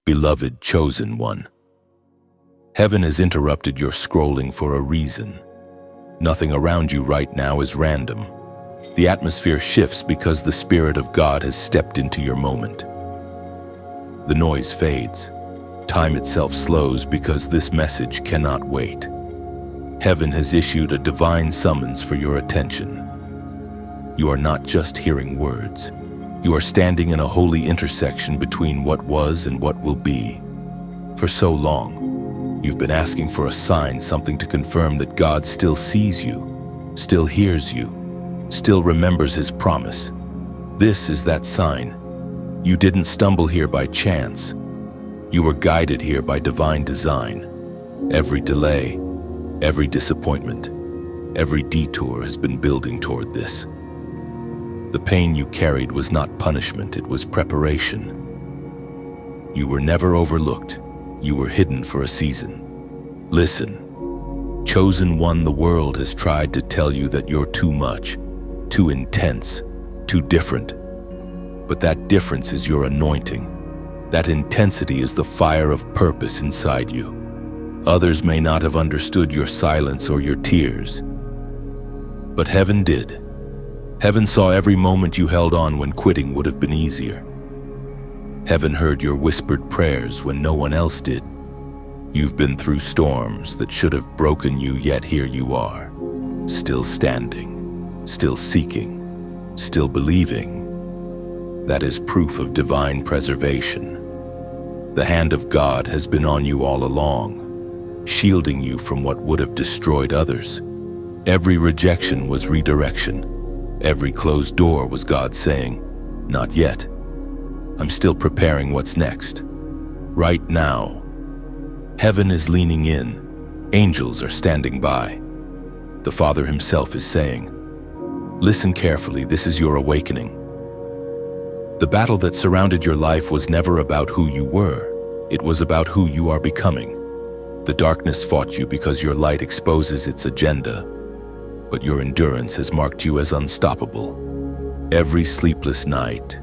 beloved chosen one. Heaven has interrupted your scrolling for a reason. Nothing around you right now is random. The atmosphere shifts because the Spirit of God has stepped into your moment. The noise fades. Time itself slows because this message cannot wait. Heaven has issued a divine summons for your attention. You are not just hearing words. You are standing in a holy intersection between what was and what will be. For so long, you've been asking for a sign, something to confirm that God still sees you, still hears you, still remembers His promise. This is that sign. You didn't stumble here by chance. You were guided here by divine design. Every delay, every disappointment, every detour has been building toward this. The pain you carried was not punishment, it was preparation. You were never overlooked. You were hidden for a season. Listen, chosen one, the world has tried to tell you that you're too much, too intense, too different. But that difference is your anointing. That intensity is the fire of purpose inside you. Others may not have understood your silence or your tears, but heaven did. Heaven saw every moment you held on when quitting would have been easier. Heaven heard your whispered prayers when no one else did. You've been through storms that should have broken you, yet here you are, still standing, still seeking, still believing. That is proof of divine preservation. The hand of God has been on you all along, shielding you from what would have destroyed others. Every rejection was redirection. Every closed door was God saying, "Not yet. I'm still preparing what's next." Right now, heaven is leaning in. Angels are standing by. The Father Himself is saying, "Listen carefully, this is your awakening." The battle that surrounded your life was never about who you were. It was about who you are becoming. The darkness fought you because your light exposes its agenda, but your endurance has marked you as unstoppable. Every sleepless night,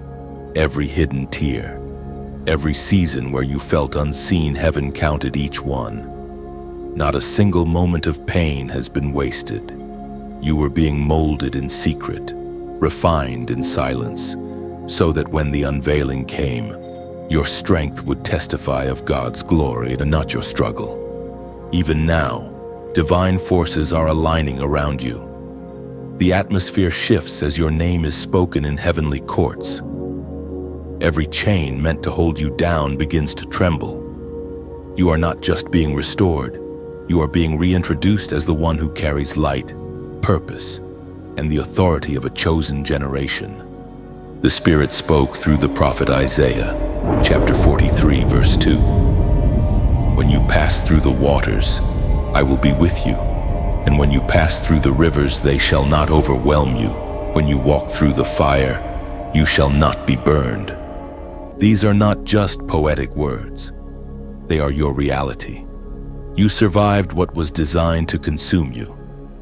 every hidden tear, every season where you felt unseen, heaven counted each one. Not a single moment of pain has been wasted. You were being molded in secret, refined in silence, so that when the unveiling came, your strength would testify of God's glory and not your struggle. Even now, divine forces are aligning around you. The atmosphere shifts as your name is spoken in heavenly courts. Every chain meant to hold you down begins to tremble. You are not just being restored, you are being reintroduced as the one who carries light, purpose, and the authority of a chosen generation. The Spirit spoke through the prophet Isaiah, chapter 43, verse 2. When you pass through the waters, I will be with you. And when you pass through the rivers, they shall not overwhelm you. When you walk through the fire, you shall not be burned. These are not just poetic words. They are your reality. You survived what was designed to consume you.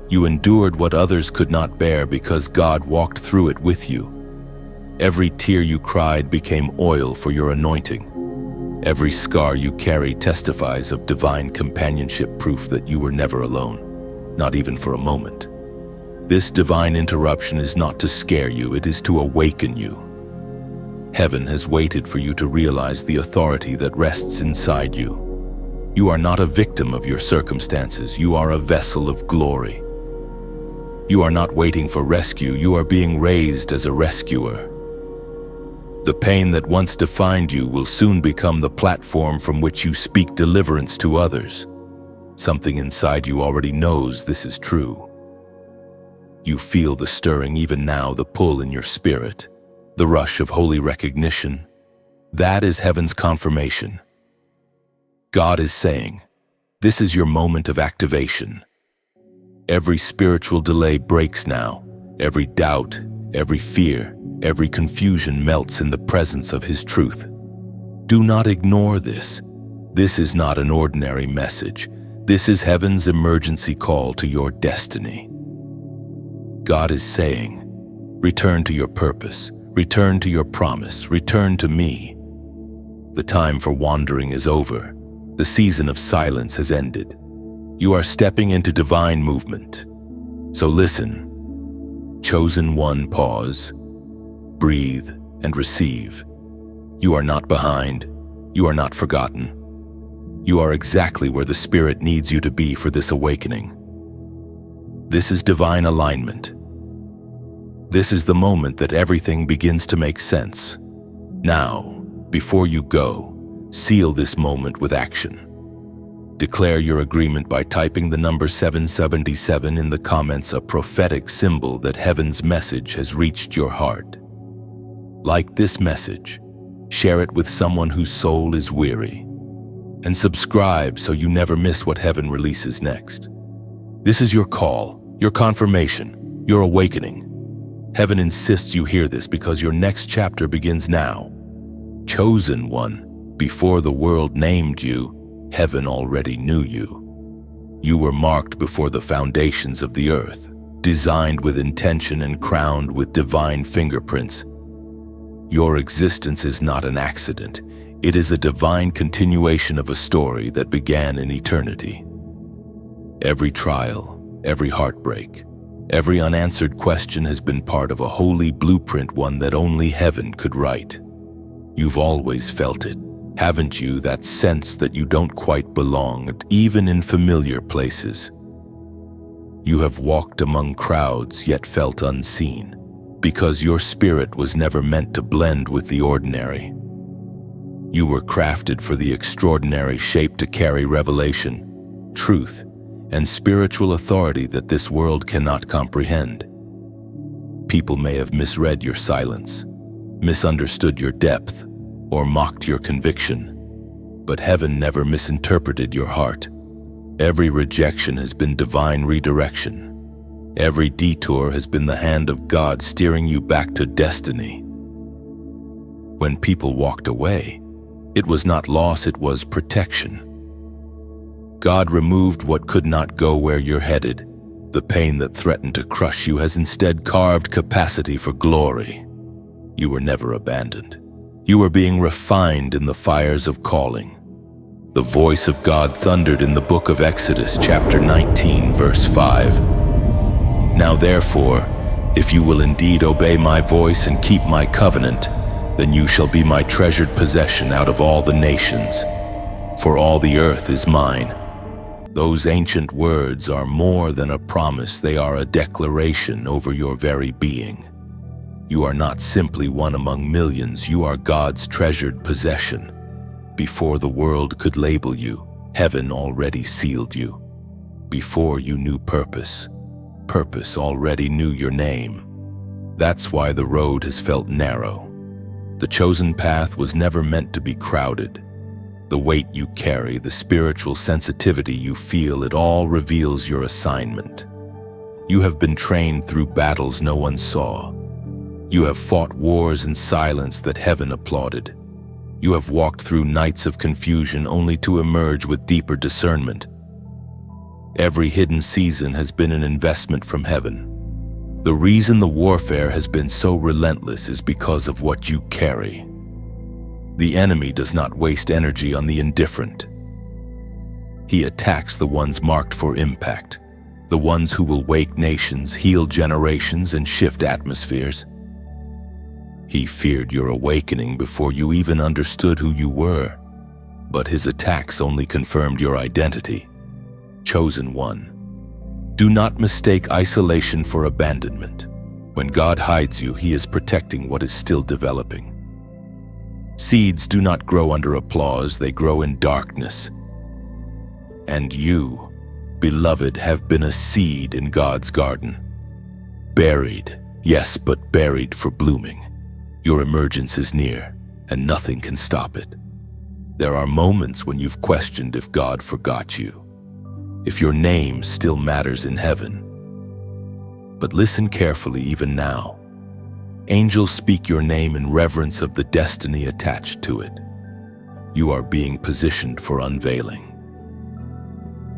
You endured what others could not bear because God walked through it with you. Every tear you cried became oil for your anointing. Every scar you carry testifies of divine companionship, proof that you were never alone, not even for a moment. This divine interruption is not to scare you, it is to awaken you. Heaven has waited for you to realize the authority that rests inside you. You are not a victim of your circumstances, you are a vessel of glory. You are not waiting for rescue, you are being raised as a rescuer. The pain that once defined you will soon become the platform from which you speak deliverance to others. Something inside you already knows this is true. You feel the stirring even now, the pull in your spirit, the rush of holy recognition. That is heaven's confirmation. God is saying, this is your moment of activation. Every spiritual delay breaks now. Every doubt, every fear, every confusion melts in the presence of His truth. Do not ignore this. This is not an ordinary message. This is heaven's emergency call to your destiny. God is saying, return to your purpose, return to your promise, return to me. The time for wandering is over. The season of silence has ended. You are stepping into divine movement. So listen. Chosen one, pause, breathe, and receive. You are not behind. You are not forgotten. You are exactly where the Spirit needs you to be for this awakening. This is divine alignment. This is the moment that everything begins to make sense. Now, before you go, seal this moment with action. Declare your agreement by typing the number 777 in the comments, a prophetic symbol that heaven's message has reached your heart. Like this message, share it with someone whose soul is weary, and subscribe so you never miss what heaven releases next. This is your call, your confirmation, your awakening. Heaven insists you hear this because your next chapter begins now. Chosen one, before the world named you, heaven already knew you. You were marked before the foundations of the earth, designed with intention and crowned with divine fingerprints. Your existence is not an accident. It is a divine continuation of a story that began in eternity. Every trial, every heartbreak, every unanswered question has been part of a holy blueprint, one that only heaven could write. You've always felt it, haven't you? That sense that you don't quite belong, even in familiar places. You have walked among crowds yet felt unseen, because your spirit was never meant to blend with the ordinary. You were crafted for the extraordinary, shaped to carry revelation, truth, and spiritual authority that this world cannot comprehend. People may have misread your silence, misunderstood your depth, or mocked your conviction, but heaven never misinterpreted your heart. Every rejection has been divine redirection. Every detour has been the hand of God steering you back to destiny. When people walked away, it was not loss, it was protection. God removed what could not go where you're headed. The pain that threatened to crush you has instead carved capacity for glory. You were never abandoned. You were being refined in the fires of calling. The voice of God thundered in the book of Exodus, chapter 19, verse 5. Now therefore, if you will indeed obey my voice and keep my covenant, then you shall be my treasured possession out of all the nations, for all the earth is mine. Those ancient words are more than a promise, they are a declaration over your very being. You are not simply one among millions, you are God's treasured possession. Before the world could label you, heaven already sealed you. Before you knew purpose, purpose already knew your name. That's why the road has felt narrow. The chosen path was never meant to be crowded. The weight you carry, the spiritual sensitivity you feel, it all reveals your assignment. You have been trained through battles no one saw. You have fought wars in silence that heaven applauded. You have walked through nights of confusion only to emerge with deeper discernment. Every hidden season has been an investment from heaven. The reason the warfare has been so relentless is because of what you carry. The enemy does not waste energy on the indifferent. He attacks the ones marked for impact, the ones who will wake nations, heal generations, and shift atmospheres. He feared your awakening before you even understood who you were, but his attacks only confirmed your identity. Chosen one. Do not mistake isolation for abandonment. When God hides you, he is protecting what is still developing. Seeds do not grow under applause, they grow in darkness. And you, beloved, have been a seed in God's garden. Buried, yes, but buried for blooming. Your emergence is near, and nothing can stop it. There are moments when you've questioned if God forgot you, if your name still matters in heaven. But listen carefully even now. Angels speak your name in reverence of the destiny attached to it. You are being positioned for unveiling.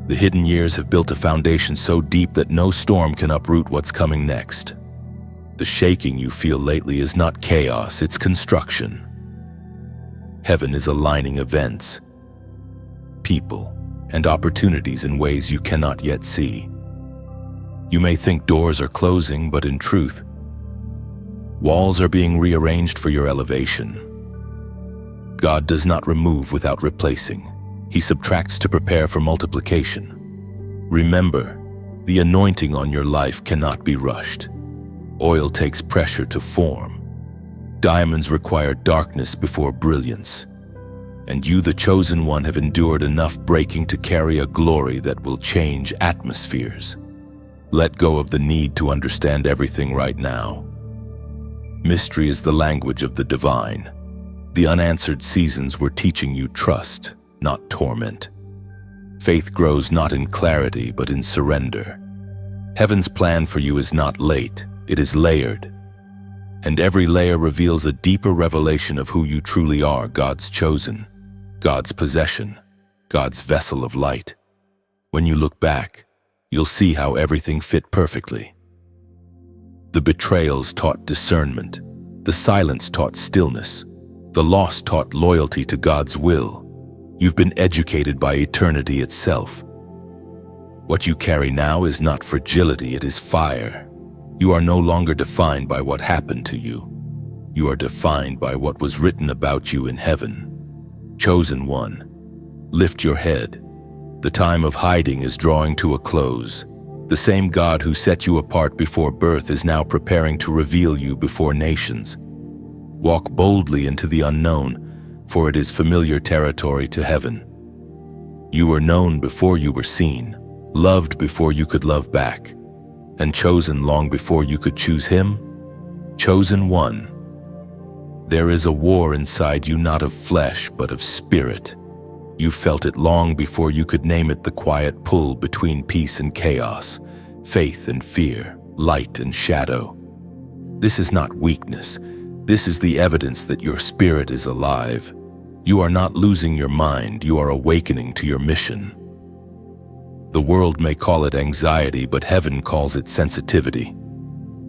The hidden years have built a foundation so deep that no storm can uproot what's coming next. The shaking you feel lately is not chaos, it's construction. Heaven is aligning events, people, and opportunities in ways you cannot yet see. You may think doors are closing, but in truth, walls are being rearranged for your elevation. God does not remove without replacing. He subtracts to prepare for multiplication. Remember, the anointing on your life cannot be rushed. Oil takes pressure to form. Diamonds require darkness before brilliance. And you, the chosen one, have endured enough breaking to carry a glory that will change atmospheres. Let go of the need to understand everything right now. Mystery is the language of the divine. The unanswered seasons were teaching you trust, not torment. Faith grows not in clarity, but in surrender. Heaven's plan for you is not late, it is layered. And every layer reveals a deeper revelation of who you truly are, God's chosen, God's possession, God's vessel of light. When you look back, you'll see how everything fit perfectly. The betrayals taught discernment, the silence taught stillness, the loss taught loyalty to God's will. You've been educated by eternity itself. What you carry now is not fragility, it is fire. You are no longer defined by what happened to you. You are defined by what was written about you in heaven. Chosen one, lift your head. The time of hiding is drawing to a close. The same God who set you apart before birth is now preparing to reveal you before nations. Walk boldly into the unknown, for it is familiar territory to heaven. You were known before you were seen, loved before you could love back, and chosen long before you could choose him. Chosen one. There is a war inside you, not of flesh, but of spirit. You felt it long before you could name it, the quiet pull between peace and chaos, faith and fear, light and shadow. This is not weakness. This is the evidence that your spirit is alive. You are not losing your mind, you are awakening to your mission. The world may call it anxiety, but heaven calls it sensitivity.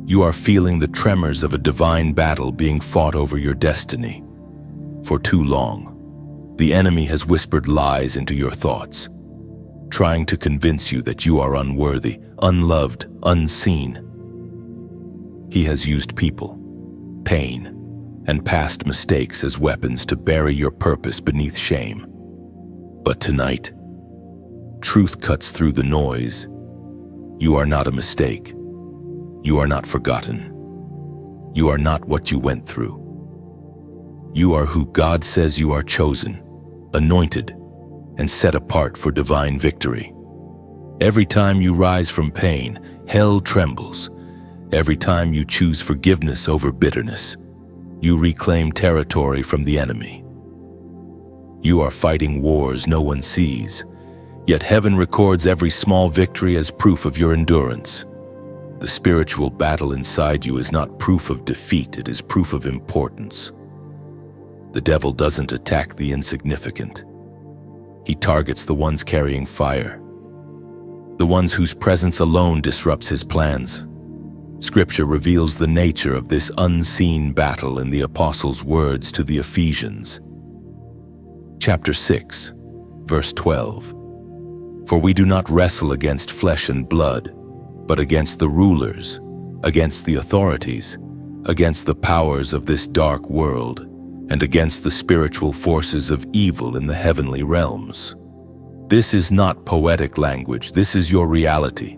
You are feeling the tremors of a divine battle being fought over your destiny. For too long, the enemy has whispered lies into your thoughts, trying to convince you that you are unworthy, unloved, unseen. He has used people, pain, and past mistakes as weapons to bury your purpose beneath shame. But tonight, truth cuts through the noise. You are not a mistake. You are not forgotten. You are not what you went through. You are who God says you are, chosen, anointed, and set apart for divine victory. Every time you rise from pain, hell trembles. Every time you choose forgiveness over bitterness, you reclaim territory from the enemy. You are fighting wars no one sees, yet heaven records every small victory as proof of your endurance. The spiritual battle inside you is not proof of defeat, it is proof of importance. The devil doesn't attack the insignificant. He targets the ones carrying fire, the ones whose presence alone disrupts his plans. Scripture reveals the nature of this unseen battle in the apostles' words to the Ephesians. Chapter 6, verse 12. For we do not wrestle against flesh and blood, but against the rulers, against the authorities, against the powers of this dark world, and against the spiritual forces of evil in the heavenly realms. This is not poetic language, this is your reality.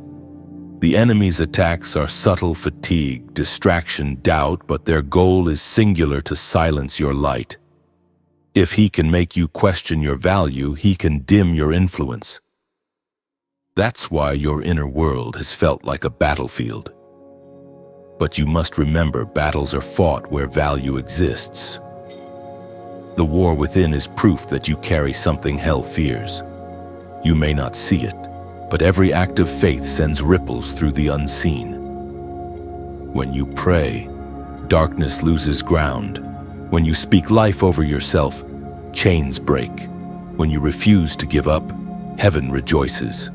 The enemy's attacks are subtle fatigue, distraction, doubt, but their goal is singular: to silence your light. If he can make you question your value, he can dim your influence. That's why your inner world has felt like a battlefield. But you must remember, battles are fought where value exists. The war within is proof that you carry something hell fears. You may not see it, but every act of faith sends ripples through the unseen. When you pray, darkness loses ground. When you speak life over yourself, chains break. When you refuse to give up, heaven rejoices.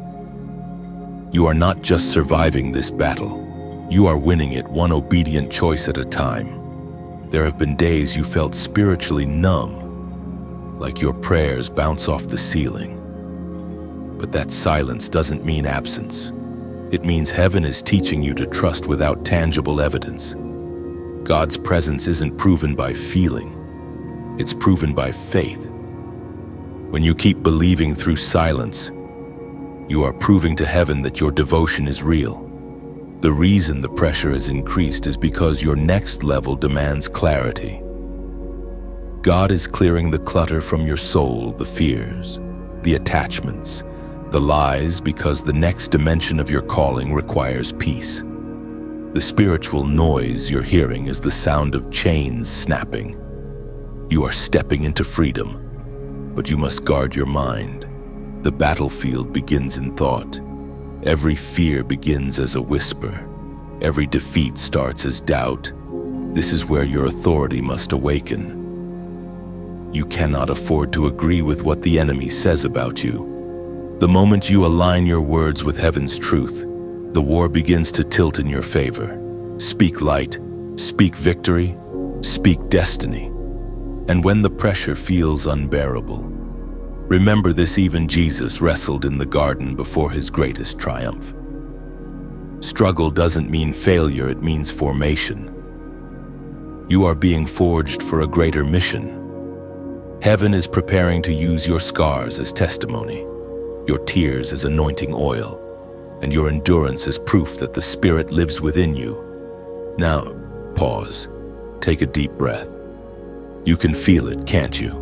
You are not just surviving this battle. You are winning it, one obedient choice at a time. There have been days you felt spiritually numb, like your prayers bounce off the ceiling. But that silence doesn't mean absence. It means heaven is teaching you to trust without tangible evidence. God's presence isn't proven by feeling, it's proven by faith. When you keep believing through silence, you are proving to heaven that your devotion is real. The reason the pressure has increased is because your next level demands clarity. God is clearing the clutter from your soul, the fears, the attachments, the lies, because the next dimension of your calling requires peace. The spiritual noise you're hearing is the sound of chains snapping. You are stepping into freedom, but you must guard your mind. The battlefield begins in thought. Every fear begins as a whisper. Every defeat starts as doubt. This is where your authority must awaken. You cannot afford to agree with what the enemy says about you. The moment you align your words with heaven's truth, the war begins to tilt in your favor. Speak light, speak victory, speak destiny. And when the pressure feels unbearable, remember this: even Jesus wrestled in the garden before his greatest triumph. Struggle doesn't mean failure, it means formation. You are being forged for a greater mission. Heaven is preparing to use your scars as testimony, your tears as anointing oil, and your endurance as proof that the Spirit lives within you. Now, pause. Take a deep breath. You can feel it, can't you?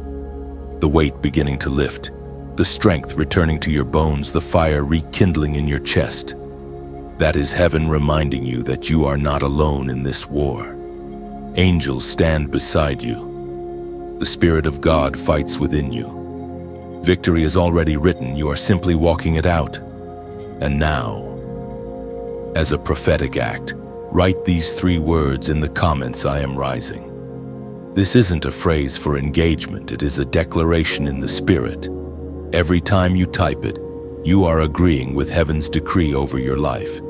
The weight beginning to lift, the strength returning to your bones, the fire rekindling in your chest. That is heaven reminding you that you are not alone in this war. Angels stand beside you. The Spirit of God fights within you. Victory is already written, you are simply walking it out. And now, as a prophetic act, write these 3 words in the comments: I am rising. This isn't a phrase for engagement, it is a declaration in the Spirit. Every time you type it, you are agreeing with heaven's decree over your life.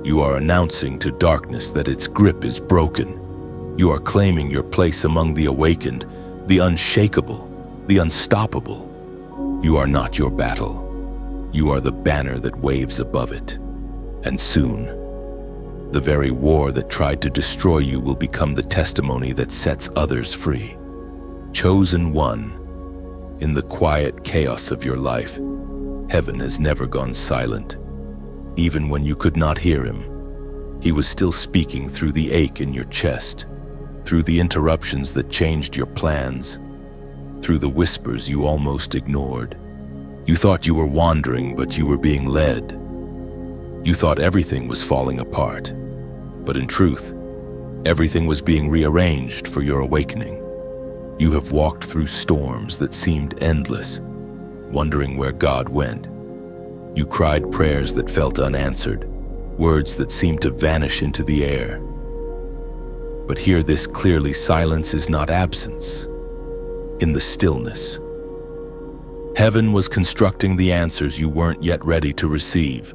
You are announcing to darkness that its grip is broken. You are claiming your place among the awakened, the unshakable, the unstoppable. You are not your battle. You are the banner that waves above it. And soon, the very war that tried to destroy you will become the testimony that sets others free. Chosen one, in the quiet chaos of your life, heaven has never gone silent. Even when you could not hear him, he was still speaking through the ache in your chest, through the interruptions that changed your plans, through the whispers you almost ignored. You thought you were wandering, but you were being led. You thought everything was falling apart, but in truth, everything was being rearranged for your awakening. You have walked through storms that seemed endless, wondering where God went. You cried prayers that felt unanswered, words that seemed to vanish into the air. But hear this clearly: silence is not absence. In the stillness, heaven was constructing the answers you weren't yet ready to receive.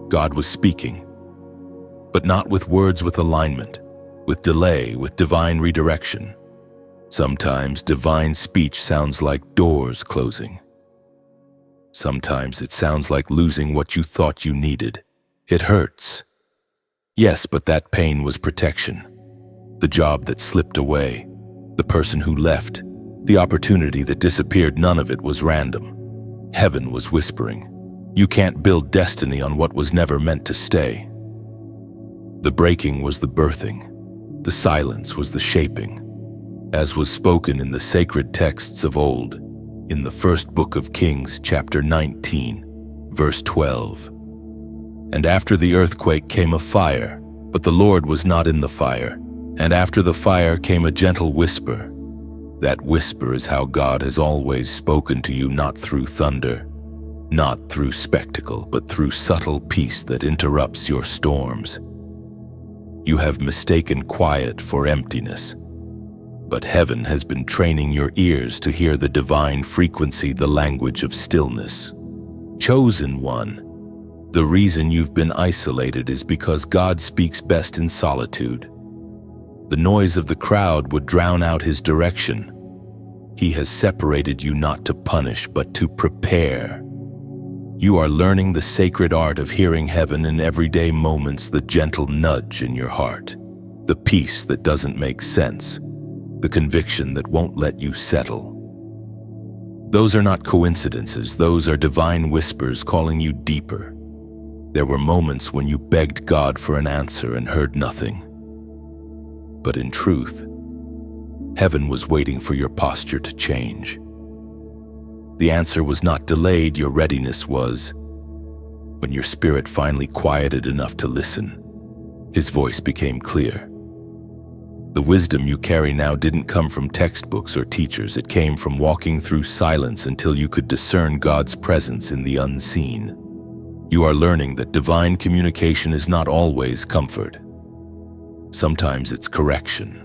God was speaking, but not with words with alignment, with delay, with divine redirection. Sometimes divine speech sounds like doors closing. Sometimes it sounds like losing what you thought you needed. It hurts. Yes, but that pain was protection. The job that slipped away, the person who left, the opportunity that disappeared, none of it was random. Heaven was whispering, you can't build destiny on what was never meant to stay. The breaking was the birthing. The silence was the shaping. As was spoken in the sacred texts of old, in the first book of Kings, chapter 19, verse 12. And after the earthquake came a fire, but the Lord was not in the fire. And after the fire came a gentle whisper. That whisper is how God has always spoken to you, not through thunder, not through spectacle, but through subtle peace that interrupts your storms. You have mistaken quiet for emptiness, but heaven has been training your ears to hear the divine frequency, the language of stillness. Chosen one, the reason you've been isolated is because God speaks best in solitude. The noise of the crowd would drown out his direction. He has separated you not to punish, but to prepare. You are learning the sacred art of hearing heaven in everyday moments, the gentle nudge in your heart, the peace that doesn't make sense, the conviction that won't let you settle. Those are not coincidences, those are divine whispers calling you deeper. There were moments when you begged God for an answer and heard nothing. But in truth, heaven was waiting for your posture to change. The answer was not delayed, your readiness was. When your spirit finally quieted enough to listen, his voice became clear. The wisdom you carry now didn't come from textbooks or teachers. It came from walking through silence until you could discern God's presence in the unseen. You are learning that divine communication is not always comfort. Sometimes it's correction.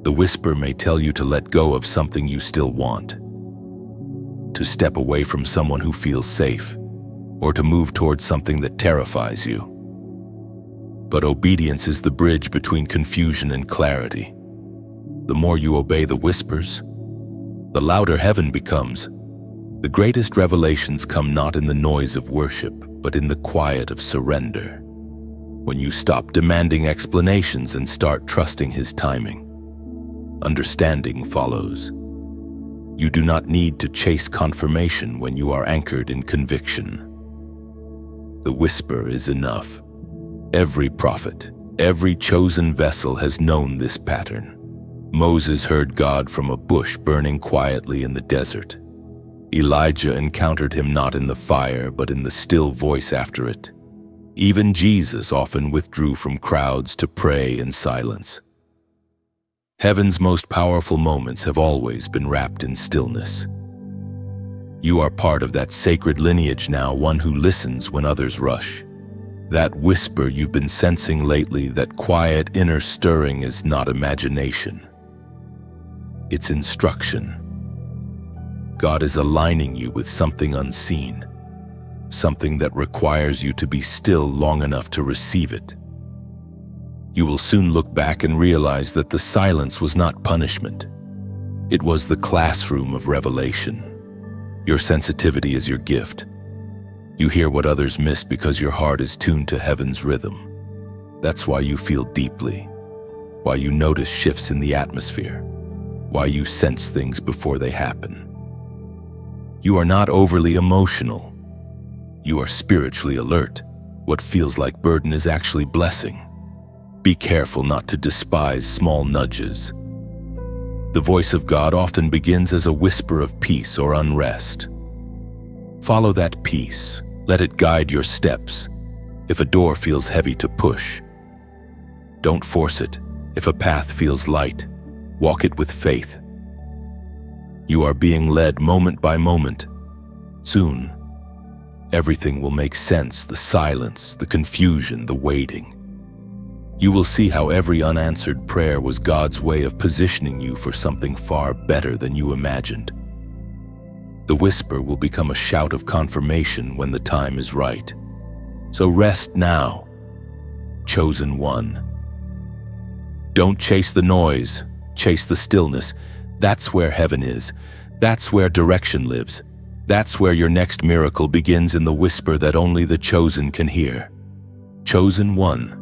The whisper may tell you to let go of something you still want, to step away from someone who feels safe, or to move towards something that terrifies you. But obedience is the bridge between confusion and clarity. The more you obey the whispers, the louder heaven becomes. The greatest revelations come not in the noise of worship, but in the quiet of surrender. When you stop demanding explanations and start trusting his timing, understanding follows. You do not need to chase confirmation when you are anchored in conviction. The whisper is enough. Every prophet, every chosen vessel has known this pattern. Moses heard God from a bush burning quietly in the desert. Elijah encountered him not in the fire, but in the still voice after it. Even Jesus often withdrew from crowds to pray in silence. Heaven's most powerful moments have always been wrapped in stillness. You are part of that sacred lineage now, one who listens when others rush. That whisper you've been sensing lately, that quiet inner stirring, is not imagination. It's instruction. God is aligning you with something unseen, something that requires you to be still long enough to receive it. You will soon look back and realize that the silence was not punishment. It was the classroom of revelation. Your sensitivity is your gift. You hear what others miss because your heart is tuned to heaven's rhythm. That's why you feel deeply, why you notice shifts in the atmosphere, why you sense things before they happen. You are not overly emotional. You are spiritually alert. What feels like burden is actually blessing. Be careful not to despise small nudges. The voice of God often begins as a whisper of peace or unrest. Follow that peace. Let it guide your steps. If a door feels heavy to push, don't force it. If a path feels light, walk it with faith. You are being led moment by moment. Soon, everything will make sense, the silence, the confusion, the waiting. You will see how every unanswered prayer was God's way of positioning you for something far better than you imagined. The whisper will become a shout of confirmation when the time is right. So rest now, chosen one. Don't chase the noise, chase the stillness. That's where heaven is. That's where direction lives. That's where your next miracle begins, in the whisper that only the chosen can hear. Chosen one.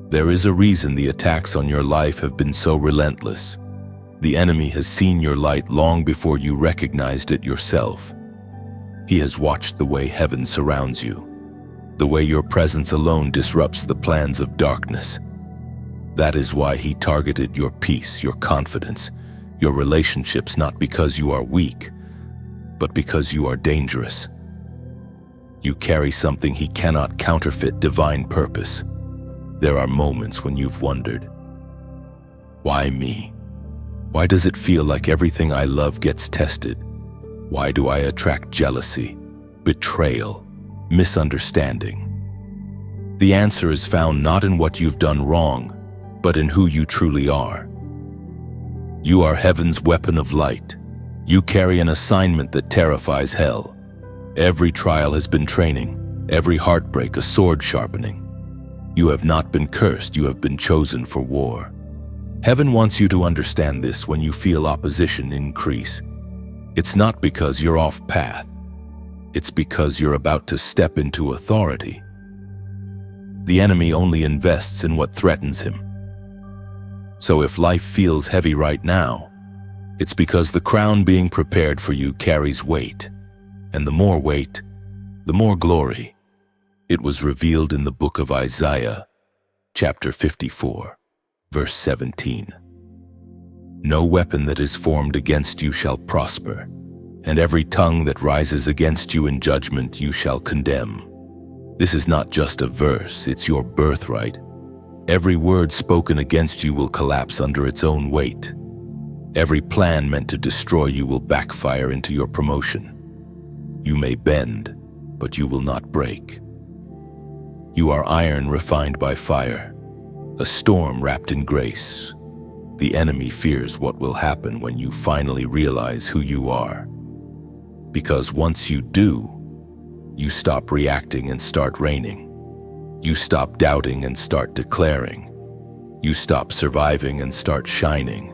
There is a reason the attacks on your life have been so relentless. The enemy has seen your light long before you recognized it yourself. He has watched the way heaven surrounds you, the way your presence alone disrupts the plans of darkness. That is why he targeted your peace, your confidence, your relationships, not because you are weak, but because you are dangerous. You carry something he cannot counterfeit: divine purpose. There are moments when you've wondered, why me? Why does it feel like everything I love gets tested? Why do I attract jealousy, betrayal, misunderstanding? The answer is found not in what you've done wrong, but in who you truly are. You are heaven's weapon of light. You carry an assignment that terrifies hell. Every trial has been training, every heartbreak a sword sharpening. You have not been cursed, you have been chosen for war. Heaven wants you to understand this when you feel opposition increase. It's not because you're off path. It's because you're about to step into authority. The enemy only invests in what threatens him. So if life feels heavy right now, it's because the crown being prepared for you carries weight. And the more weight, the more glory. It was revealed in the book of Isaiah, chapter 54, verse 17. No weapon that is formed against you shall prosper, and every tongue that rises against you in judgment you shall condemn. This is not just a verse, it's your birthright. Every word spoken against you will collapse under its own weight. Every plan meant to destroy you will backfire into your promotion. You may bend, but you will not break. You are iron refined by fire, a storm wrapped in grace. The enemy fears what will happen when you finally realize who you are. Because once you do, you stop reacting and start reigning. You stop doubting and start declaring. You stop surviving and start shining.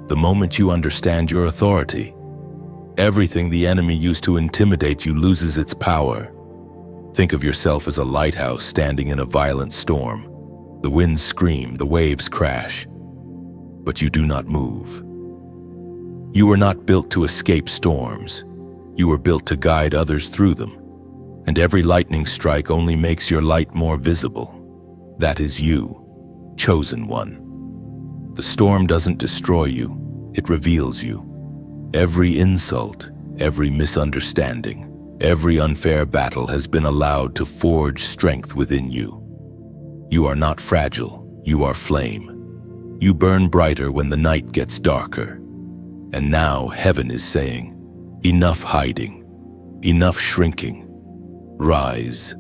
The moment you understand your authority, everything the enemy used to intimidate you loses its power. Think of yourself as a lighthouse standing in a violent storm. The winds scream, the waves crash, but you do not move. You were not built to escape storms. You were built to guide others through them. And every lightning strike only makes your light more visible. That is you, chosen one. The storm doesn't destroy you, it reveals you. Every insult, every misunderstanding, every unfair battle has been allowed to forge strength within you. You are not fragile, you are flame. You burn brighter when the night gets darker. And now heaven is saying, enough hiding, enough shrinking. Rise.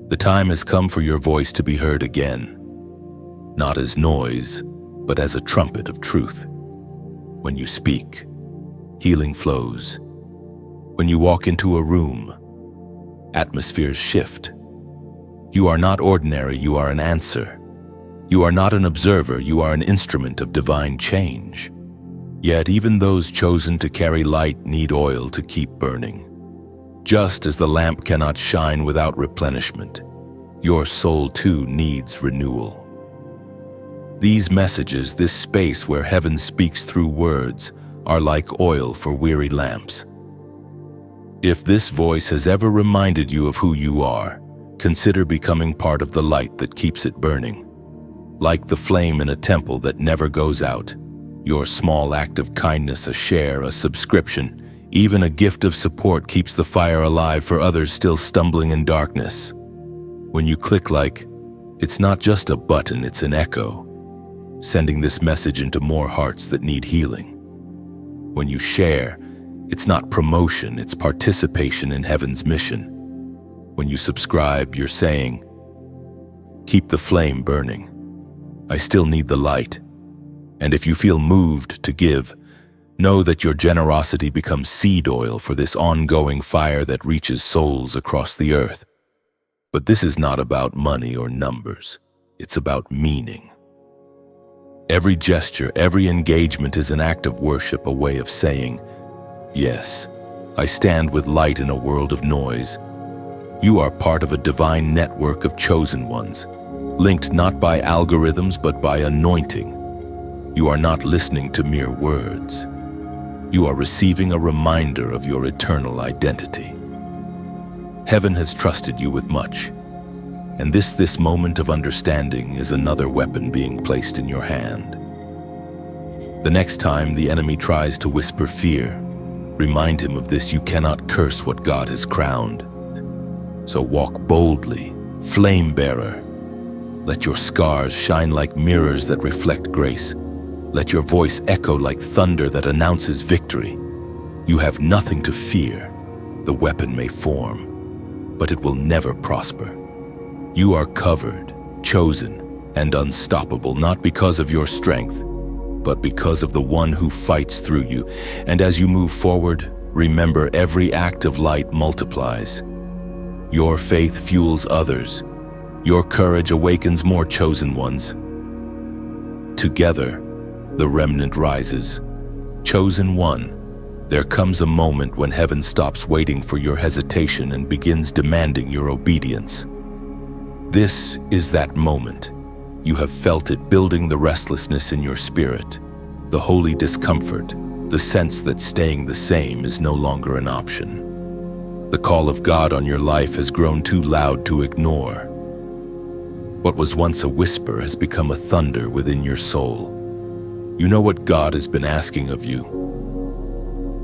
The time has come for your voice to be heard again. Not as noise, but as a trumpet of truth. When you speak, healing flows. When you walk into a room, atmospheres shift. You are not ordinary, you are an answer. You are not an observer, you are an instrument of divine change. Yet even those chosen to carry light need oil to keep burning. Just as the lamp cannot shine without replenishment, your soul too needs renewal. These messages, this space where heaven speaks through words, are like oil for weary lamps. If this voice has ever reminded you of who you are, consider becoming part of the light that keeps it burning. Like the flame in a temple that never goes out, your small act of kindness, a share, a subscription, even a gift of support keeps the fire alive for others still stumbling in darkness. When you click like, it's not just a button, it's an echo, sending this message into more hearts that need healing. When you share, it's not promotion, it's participation in heaven's mission. When you subscribe, you're saying, keep the flame burning. I still need the light. And if you feel moved to give, know that your generosity becomes seed oil for this ongoing fire that reaches souls across the earth. But this is not about money or numbers. It's about meaning. Every gesture, every engagement is an act of worship, a way of saying, yes, I stand with light in a world of noise. You are part of a divine network of chosen ones, linked not by algorithms but by anointing. You are not listening to mere words. You are receiving a reminder of your eternal identity. Heaven has trusted you with much, and this moment of understanding is another weapon being placed in your hand. The next time the enemy tries to whisper fear, remind him of this: you cannot curse what God has crowned. So walk boldly, flame bearer. Let your scars shine like mirrors that reflect grace. Let your voice echo like thunder that announces victory. You have nothing to fear. The weapon may form, but it will never prosper. You are covered, chosen, and unstoppable, not because of your strength, but because of the one who fights through you. And as you move forward, remember every act of light multiplies. Your faith fuels others. Your courage awakens more chosen ones. Together, the remnant rises. Chosen one, there comes a moment when heaven stops waiting for your hesitation and begins demanding your obedience. This is that moment. You have felt it building the restlessness in your spirit, the holy discomfort, the sense that staying the same is no longer an option. The call of God on your life has grown too loud to ignore. What was once a whisper has become a thunder within your soul. You know what God has been asking of you.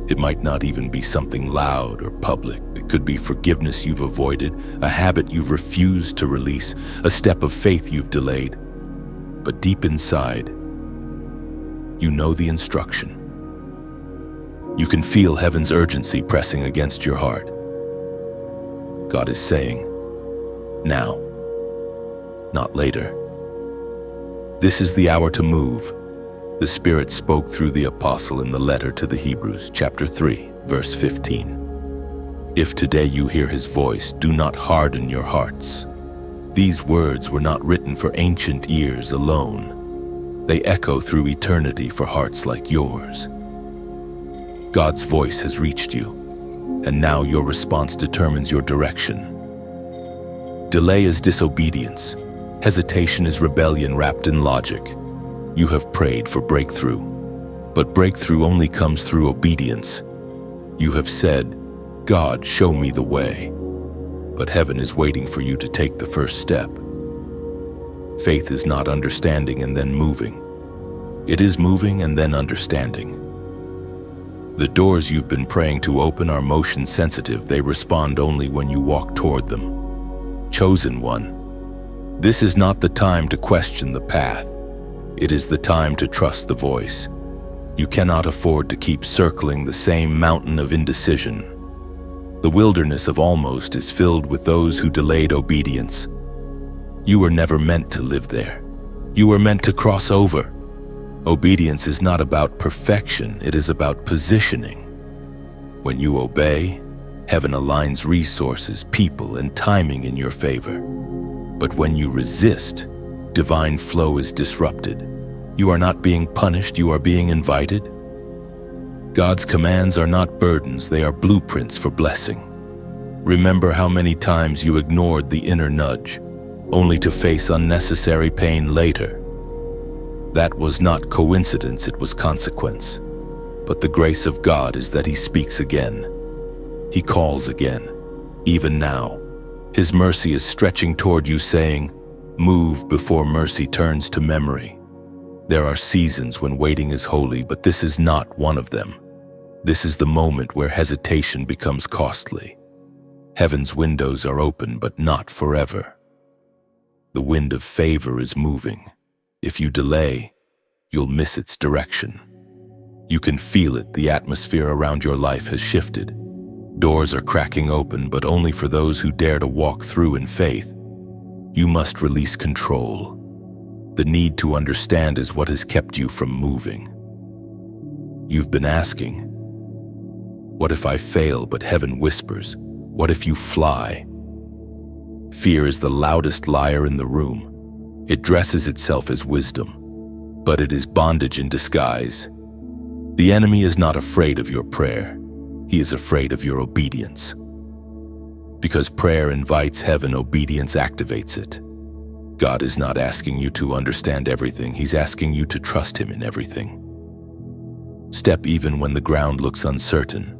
It might not even be something loud or public. It could be forgiveness you've avoided, a habit you've refused to release, a step of faith you've delayed. But deep inside, you know the instruction. You can feel heaven's urgency pressing against your heart. God is saying, now, not later. This is the hour to move. The Spirit spoke through the apostle in the letter to the Hebrews, chapter 3, verse 15. If today you hear his voice, do not harden your hearts. These words were not written for ancient ears alone. They echo through eternity for hearts like yours. God's voice has reached you, and now your response determines your direction. Delay is disobedience. Hesitation is rebellion wrapped in logic. You have prayed for breakthrough, but breakthrough only comes through obedience. You have said, God, show me the way. But heaven is waiting for you to take the first step. Faith is not understanding and then moving. It is moving and then understanding. The doors you've been praying to open are motion sensitive. They respond only when you walk toward them. Chosen one, this is not the time to question the path. It is the time to trust the voice. You cannot afford to keep circling the same mountain of indecision. The wilderness of almost is filled with those who delayed obedience. You were never meant to live there. You were meant to cross over. Obedience is not about perfection, it is about positioning. When you obey, heaven aligns resources, people, and timing in your favor. But when you resist, divine flow is disrupted. You are not being punished, you are being invited. God's commands are not burdens, they are blueprints for blessing. Remember how many times you ignored the inner nudge, only to face unnecessary pain later. That was not coincidence, it was consequence. But the grace of God is that He speaks again. He calls again, even now. His mercy is stretching toward you, saying, move before mercy turns to memory. There are seasons when waiting is holy, but this is not one of them. This is the moment where hesitation becomes costly. Heaven's windows are open, but not forever. The wind of favor is moving. If you delay, you'll miss its direction. You can feel it, the atmosphere around your life has shifted. Doors are cracking open, but only for those who dare to walk through in faith. You must release control. The need to understand is what has kept you from moving. You've been asking, what if I fail? But heaven whispers, what if you fly? Fear is the loudest liar in the room. It dresses itself as wisdom, but it is bondage in disguise. The enemy is not afraid of your prayer. He is afraid of your obedience. Because prayer invites heaven, obedience activates it. God is not asking you to understand everything. He's asking you to trust Him in everything. Step even when the ground looks uncertain.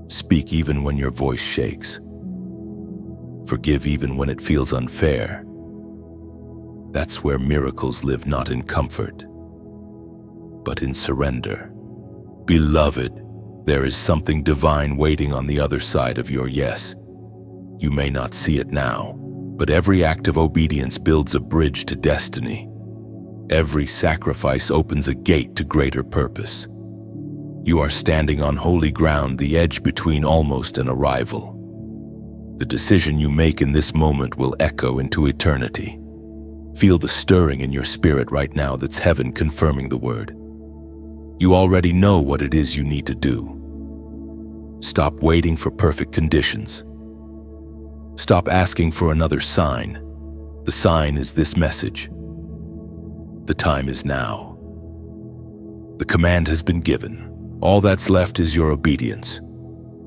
Speak even when your voice shakes. Forgive even when it feels unfair. That's where miracles live, not in comfort, but in surrender. Beloved, there is something divine waiting on the other side of your yes. You may not see it now, but every act of obedience builds a bridge to destiny. Every sacrifice opens a gate to greater purpose. You are standing on holy ground, the edge between almost and arrival. The decision you make in this moment will echo into eternity. Feel the stirring in your spirit right now. That's heaven confirming the word. You already know what it is you need to do. Stop waiting for perfect conditions. Stop asking for another sign. The sign is this message. The time is now. The command has been given. All that's left is your obedience.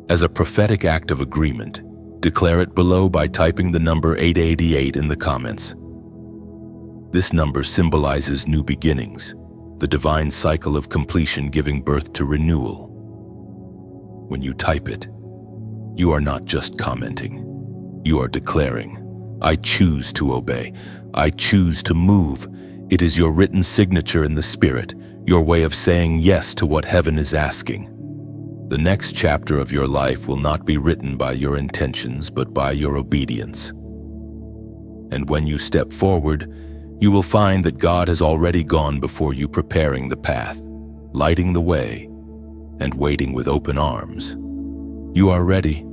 As a prophetic act of agreement, declare it below by typing the number 888 in the comments. This number symbolizes new beginnings, the divine cycle of completion giving birth to renewal. When you type it, you are not just commenting. You are declaring, I choose to obey. I choose to move. It is your written signature in the Spirit, your way of saying yes to what heaven is asking. The next chapter of your life will not be written by your intentions, but by your obedience. And when you step forward, you will find that God has already gone before you, preparing the path, lighting the way, and waiting with open arms. You are ready.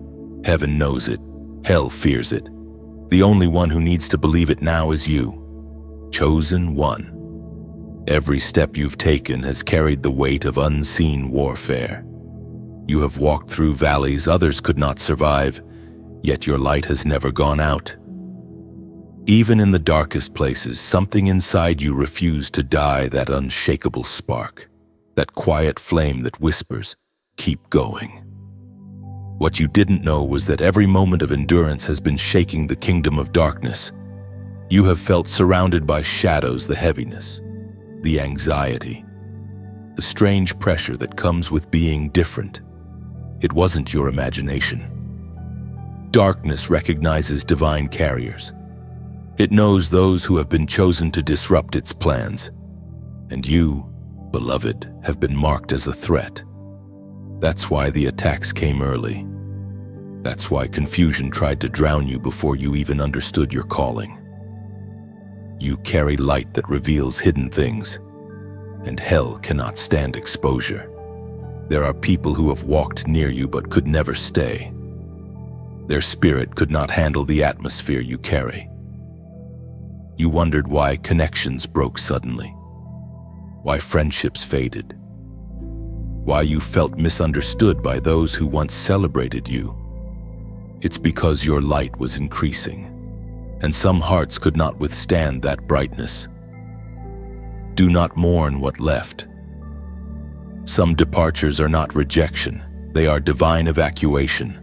Heaven knows it. Hell fears it. The only one who needs to believe it now is you. Chosen one. Every step you've taken has carried the weight of unseen warfare. You have walked through valleys others could not survive, yet your light has never gone out. Even in the darkest places, something inside you refused to die, that unshakable spark, that quiet flame that whispers, keep going. What you didn't know was that every moment of endurance has been shaking the kingdom of darkness. You have felt surrounded by shadows, the heaviness, the anxiety, the strange pressure that comes with being different. It wasn't your imagination. Darkness recognizes divine carriers. It knows those who have been chosen to disrupt its plans. And you, beloved, have been marked as a threat. That's why the attacks came early. That's why confusion tried to drown you before you even understood your calling. You carry light that reveals hidden things, and hell cannot stand exposure. There are people who have walked near you but could never stay. Their spirit could not handle the atmosphere you carry. You wondered why connections broke suddenly, why friendships faded, why you felt misunderstood by those who once celebrated you. It's because your light was increasing, and some hearts could not withstand that brightness. Do not mourn what left. Some departures are not rejection, they are divine evacuation.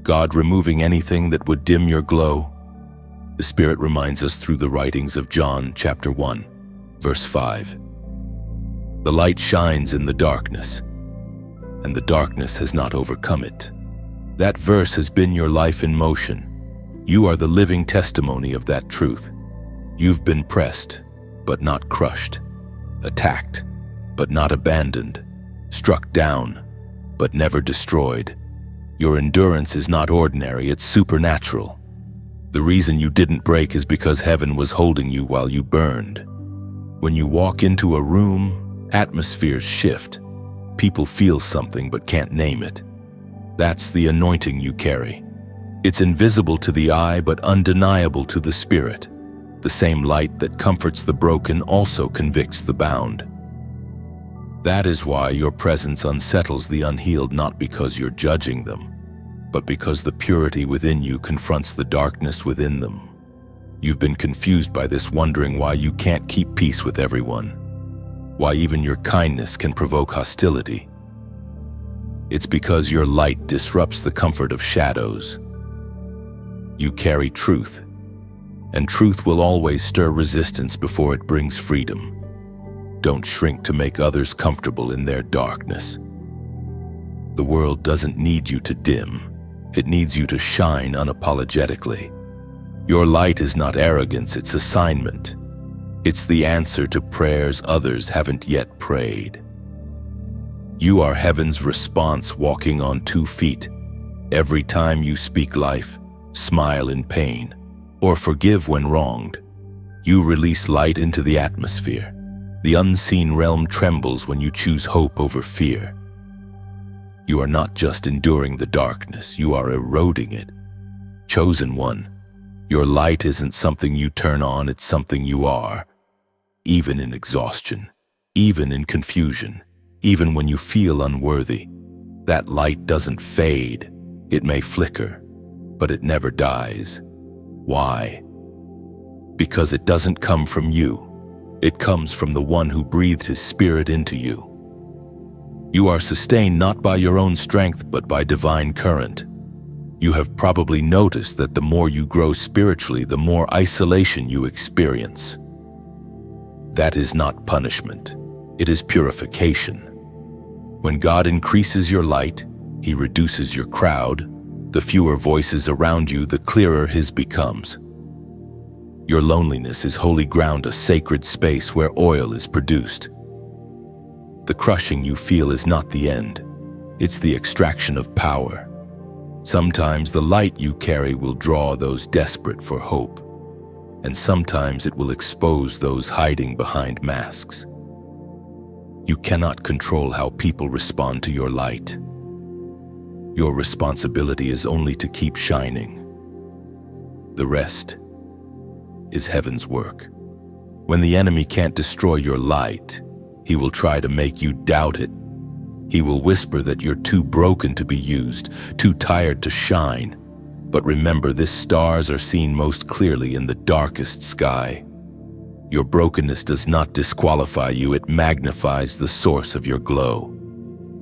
God removing anything that would dim your glow. The Spirit reminds us through the writings of John chapter 1, verse 5. The light shines in the darkness, and the darkness has not overcome it. That verse has been your life in motion. You are the living testimony of that truth. You've been pressed, but not crushed, attacked, but not abandoned, struck down, but never destroyed. Your endurance is not ordinary, it's supernatural. The reason you didn't break is because heaven was holding you while you burned. When you walk into a room, atmospheres shift. People feel something but can't name it. That's the anointing you carry. It's invisible to the eye but undeniable to the spirit. The same light that comforts the broken also convicts the bound. That is why your presence unsettles the unhealed, not because you're judging them, but because the purity within you confronts the darkness within them. You've been confused by this, wondering why you can't keep peace with everyone, why even your kindness can provoke hostility. It's because your light disrupts the comfort of shadows. You carry truth, and truth will always stir resistance before it brings freedom. Don't shrink to make others comfortable in their darkness. The world doesn't need you to dim. It needs you to shine unapologetically. Your light is not arrogance, it's assignment. It's the answer to prayers others haven't yet prayed. You are heaven's response, walking on 2 feet. Every time you speak life, smile in pain, or forgive when wronged, you release light into the atmosphere. The unseen realm trembles when you choose hope over fear. You are not just enduring the darkness, you are eroding it. Chosen one, your light isn't something you turn on, it's something you are. Even in exhaustion, even in confusion, even when you feel unworthy, that light doesn't fade. It may flicker, but it never dies. Why? Because it doesn't come from you. It comes from the one who breathed his spirit into you. You are sustained not by your own strength, but by divine current. You have probably noticed that the more you grow spiritually, the more isolation you experience. That is not punishment. It is purification. When God increases your light, He reduces your crowd. The fewer voices around you, the clearer His becomes. Your loneliness is holy ground, a sacred space where oil is produced. The crushing you feel is not the end. It's the extraction of power. Sometimes the light you carry will draw those desperate for hope, and sometimes it will expose those hiding behind masks. You cannot control how people respond to your light. Your responsibility is only to keep shining. The rest is heaven's work. When the enemy can't destroy your light, he will try to make you doubt it. He will whisper that you're too broken to be used, too tired to shine. But remember, these stars are seen most clearly in the darkest sky. Your brokenness does not disqualify you, it magnifies the source of your glow.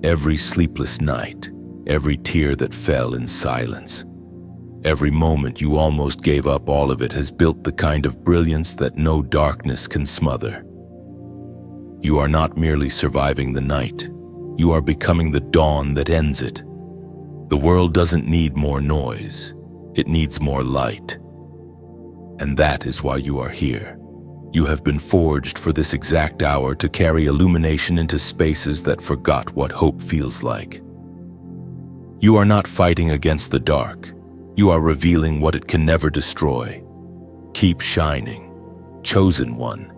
Every sleepless night, every tear that fell in silence, every moment you almost gave up all of it has built the kind of brilliance that no darkness can smother. You are not merely surviving the night. You are becoming the dawn that ends it. The world doesn't need more noise. It needs more light. And that is why you are here. You have been forged for this exact hour to carry illumination into spaces that forgot what hope feels like. You are not fighting against the dark. You are revealing what it can never destroy. Keep shining, chosen one.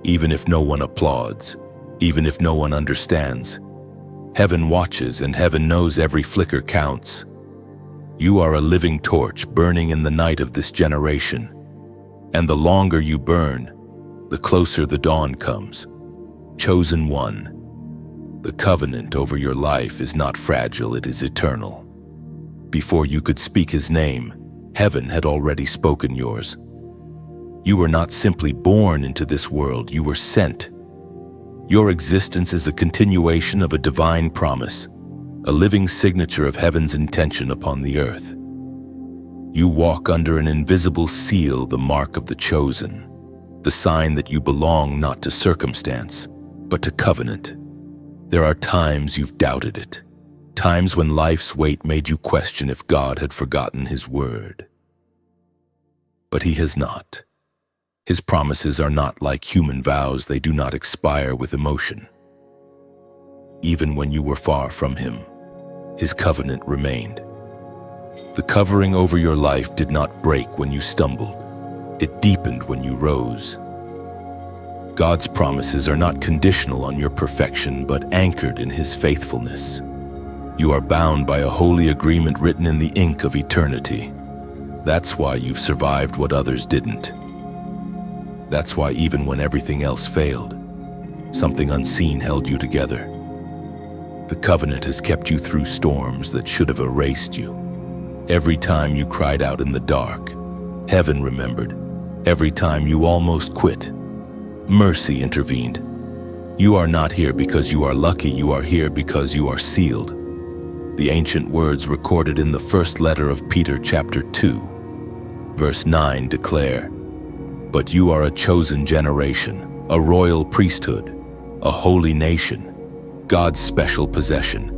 Even if no one applauds, even if no one understands, heaven watches and heaven knows every flicker counts. You are a living torch burning in the night of this generation. And the longer you burn, the closer the dawn comes. Chosen one. The covenant over your life is not fragile, it is eternal. Before you could speak His name, heaven had already spoken yours. You were not simply born into this world, you were sent. Your existence is a continuation of a divine promise, a living signature of heaven's intention upon the earth. You walk under an invisible seal, the mark of the chosen, the sign that you belong not to circumstance, but to covenant. There are times you've doubted it, times when life's weight made you question if God had forgotten His word. But He has not. His promises are not like human vows, they do not expire with emotion. Even when you were far from Him, His covenant remained. The covering over your life did not break when you stumbled. It deepened when you rose. God's promises are not conditional on your perfection, but anchored in His faithfulness. You are bound by a holy agreement written in the ink of eternity. That's why you've survived what others didn't. That's why even when everything else failed, something unseen held you together. The covenant has kept you through storms that should have erased you. Every time you cried out in the dark, heaven remembered. Every time you almost quit, mercy intervened. You are not here because you are lucky, you are here because you are sealed. The ancient words recorded in the first letter of Peter chapter 2, verse 9 declare, "But you are a chosen generation, a royal priesthood, a holy nation, God's special possession,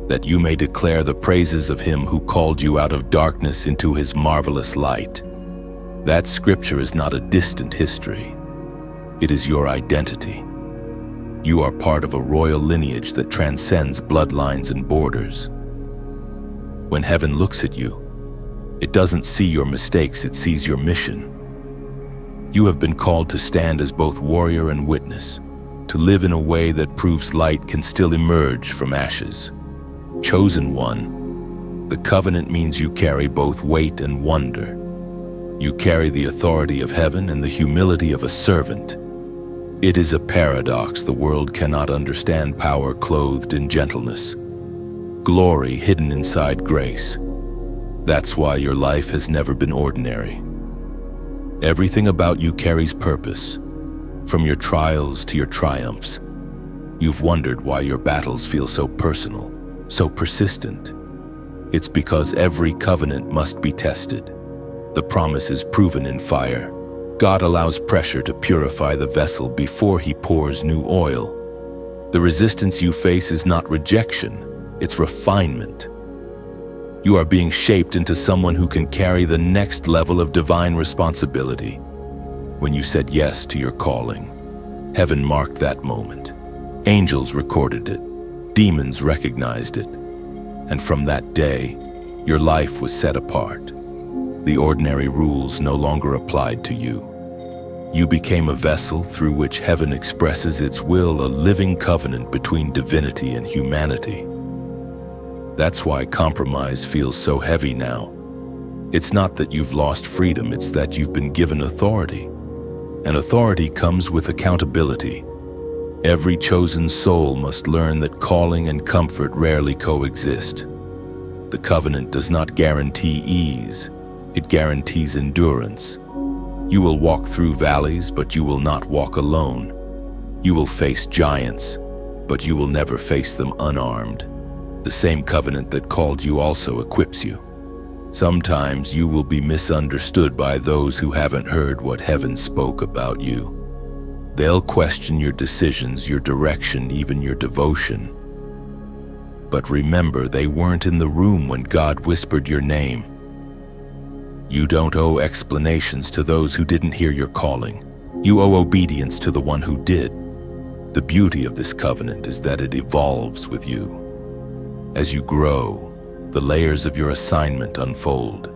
that you may declare the praises of Him who called you out of darkness into His marvelous light." That scripture is not a distant history. It is your identity. You are part of a royal lineage that transcends bloodlines and borders. When heaven looks at you, it doesn't see your mistakes, it sees your mission. You have been called to stand as both warrior and witness, to live in a way that proves light can still emerge from ashes. Chosen one, the covenant means you carry both weight and wonder. You carry the authority of heaven and the humility of a servant. It is a paradox the world cannot understand: power clothed in gentleness, glory hidden inside grace. That's why your life has never been ordinary. Everything about you carries purpose. From your trials to your triumphs, you've wondered why your battles feel so personal, so persistent. It's because every covenant must be tested. The promise is proven in fire. God allows pressure to purify the vessel before He pours new oil. The resistance you face is not rejection, it's refinement. You are being shaped into someone who can carry the next level of divine responsibility. When you said yes to your calling, heaven marked that moment. Angels recorded it, demons recognized it, and from that day, your life was set apart. The ordinary rules no longer applied to you. You became a vessel through which heaven expresses its will, a living covenant between divinity and humanity. That's why compromise feels so heavy now. It's not that you've lost freedom, it's that you've been given authority. And authority comes with accountability. Every chosen soul must learn that calling and comfort rarely coexist. The covenant does not guarantee ease, it guarantees endurance. You will walk through valleys, but you will not walk alone. You will face giants, but you will never face them unarmed. The same covenant that called you also equips you. Sometimes you will be misunderstood by those who haven't heard what heaven spoke about you. They'll question your decisions, your direction, even your devotion. But remember, they weren't in the room when God whispered your name. You don't owe explanations to those who didn't hear your calling. You owe obedience to the one who did. The beauty of this covenant is that it evolves with you. As you grow, the layers of your assignment unfold.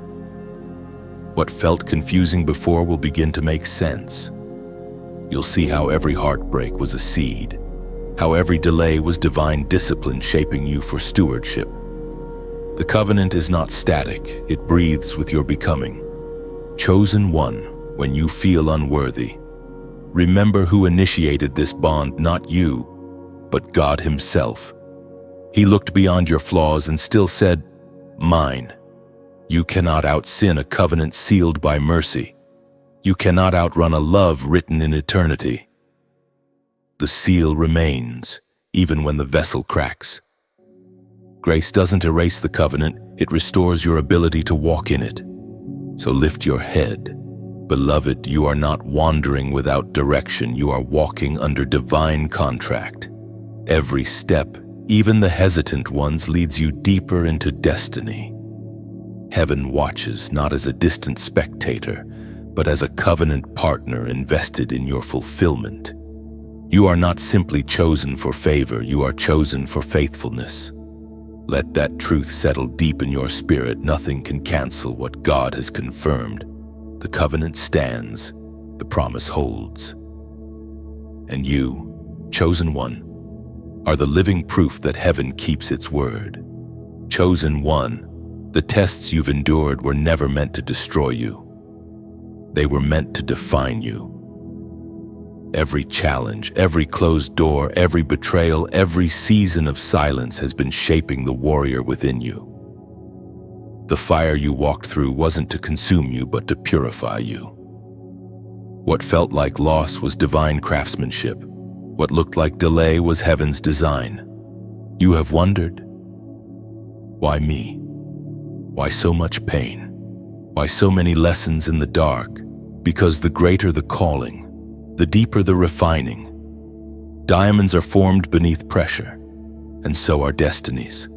What felt confusing before will begin to make sense. You'll see how every heartbreak was a seed, how every delay was divine discipline shaping you for stewardship. The covenant is not static, it breathes with your becoming. Chosen one when you feel unworthy. Remember who initiated this bond, not you, but God Himself. He looked beyond your flaws and still said, "Mine." You cannot out-sin a covenant sealed by mercy. You cannot outrun a love written in eternity. The seal remains, even when the vessel cracks. Grace doesn't erase the covenant, it restores your ability to walk in it. So lift your head. Beloved, you are not wandering without direction, you are walking under divine contract. Every step, even the hesitant ones, leads you deeper into destiny. Heaven watches not as a distant spectator, but as a covenant partner invested in your fulfillment. You are not simply chosen for favor, you are chosen for faithfulness. Let that truth settle deep in your spirit. Nothing can cancel what God has confirmed. The covenant stands, the promise holds. And you, chosen one, are the living proof that heaven keeps its word. Chosen one, the tests you've endured were never meant to destroy you. They were meant to define you. Every challenge, every closed door, every betrayal, every season of silence has been shaping the warrior within you. The fire you walked through wasn't to consume you, but to purify you. What felt like loss was divine craftsmanship. What looked like delay was heaven's design. You have wondered, why me? Why so much pain? Why so many lessons in the dark? Because the greater the calling, the deeper the refining. Diamonds are formed beneath pressure, and so are destinies.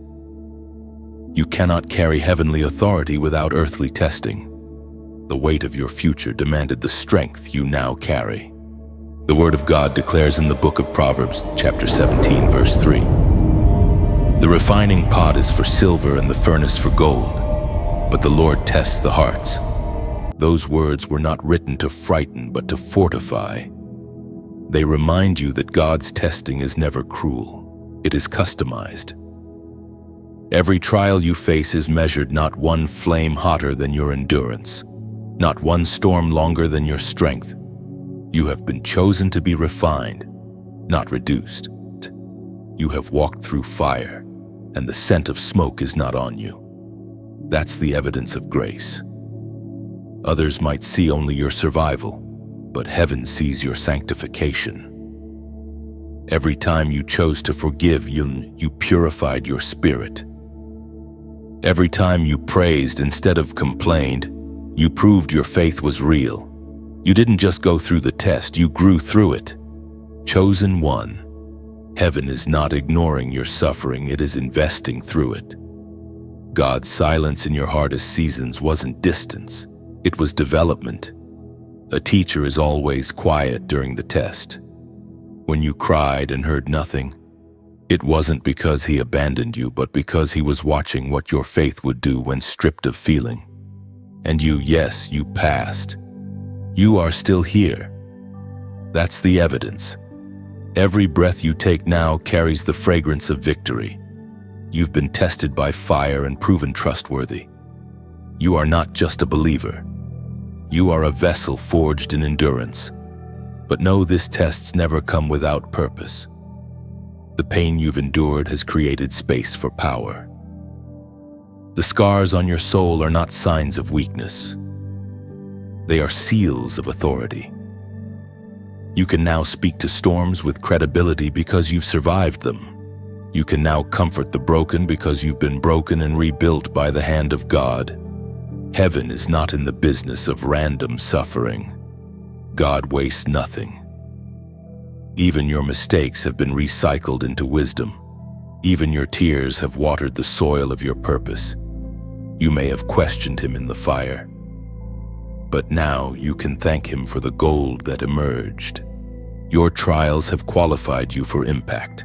You cannot carry heavenly authority without earthly testing. The weight of your future demanded the strength you now carry. The Word of God declares in the book of Proverbs, chapter 17, verse 3, "The refining pot is for silver and the furnace for gold, but the Lord tests the hearts." Those words were not written to frighten, but to fortify. They remind you that God's testing is never cruel. It is customized. Every trial you face is measured, not one flame hotter than your endurance, not one storm longer than your strength. You have been chosen to be refined, not reduced. You have walked through fire, and the scent of smoke is not on you. That's the evidence of grace. Others might see only your survival, but heaven sees your sanctification. Every time you chose to forgive, you purified your spirit. Every time you praised instead of complained, you proved your faith was real. You didn't just go through the test, you grew through it. Chosen one, heaven is not ignoring your suffering, it is investing through it. God's silence in your hardest seasons wasn't distance, it was development. A teacher is always quiet during the test. When you cried and heard nothing, it wasn't because he abandoned you, but because he was watching what your faith would do when stripped of feeling. And yes, you passed. You are still here. That's the evidence. Every breath you take now carries the fragrance of victory. You've been tested by fire and proven trustworthy. You are not just a believer. You are a vessel forged in endurance. But know this tests never come without purpose. The pain you've endured has created space for power. The scars on your soul are not signs of weakness. They are seals of authority. You can now speak to storms with credibility because you've survived them. You can now comfort the broken because you've been broken and rebuilt by the hand of God. Heaven is not in the business of random suffering. God wastes nothing. Even your mistakes have been recycled into wisdom. Even your tears have watered the soil of your purpose. You may have questioned him in the fire, but now you can thank him for the gold that emerged. Your trials have qualified you for impact.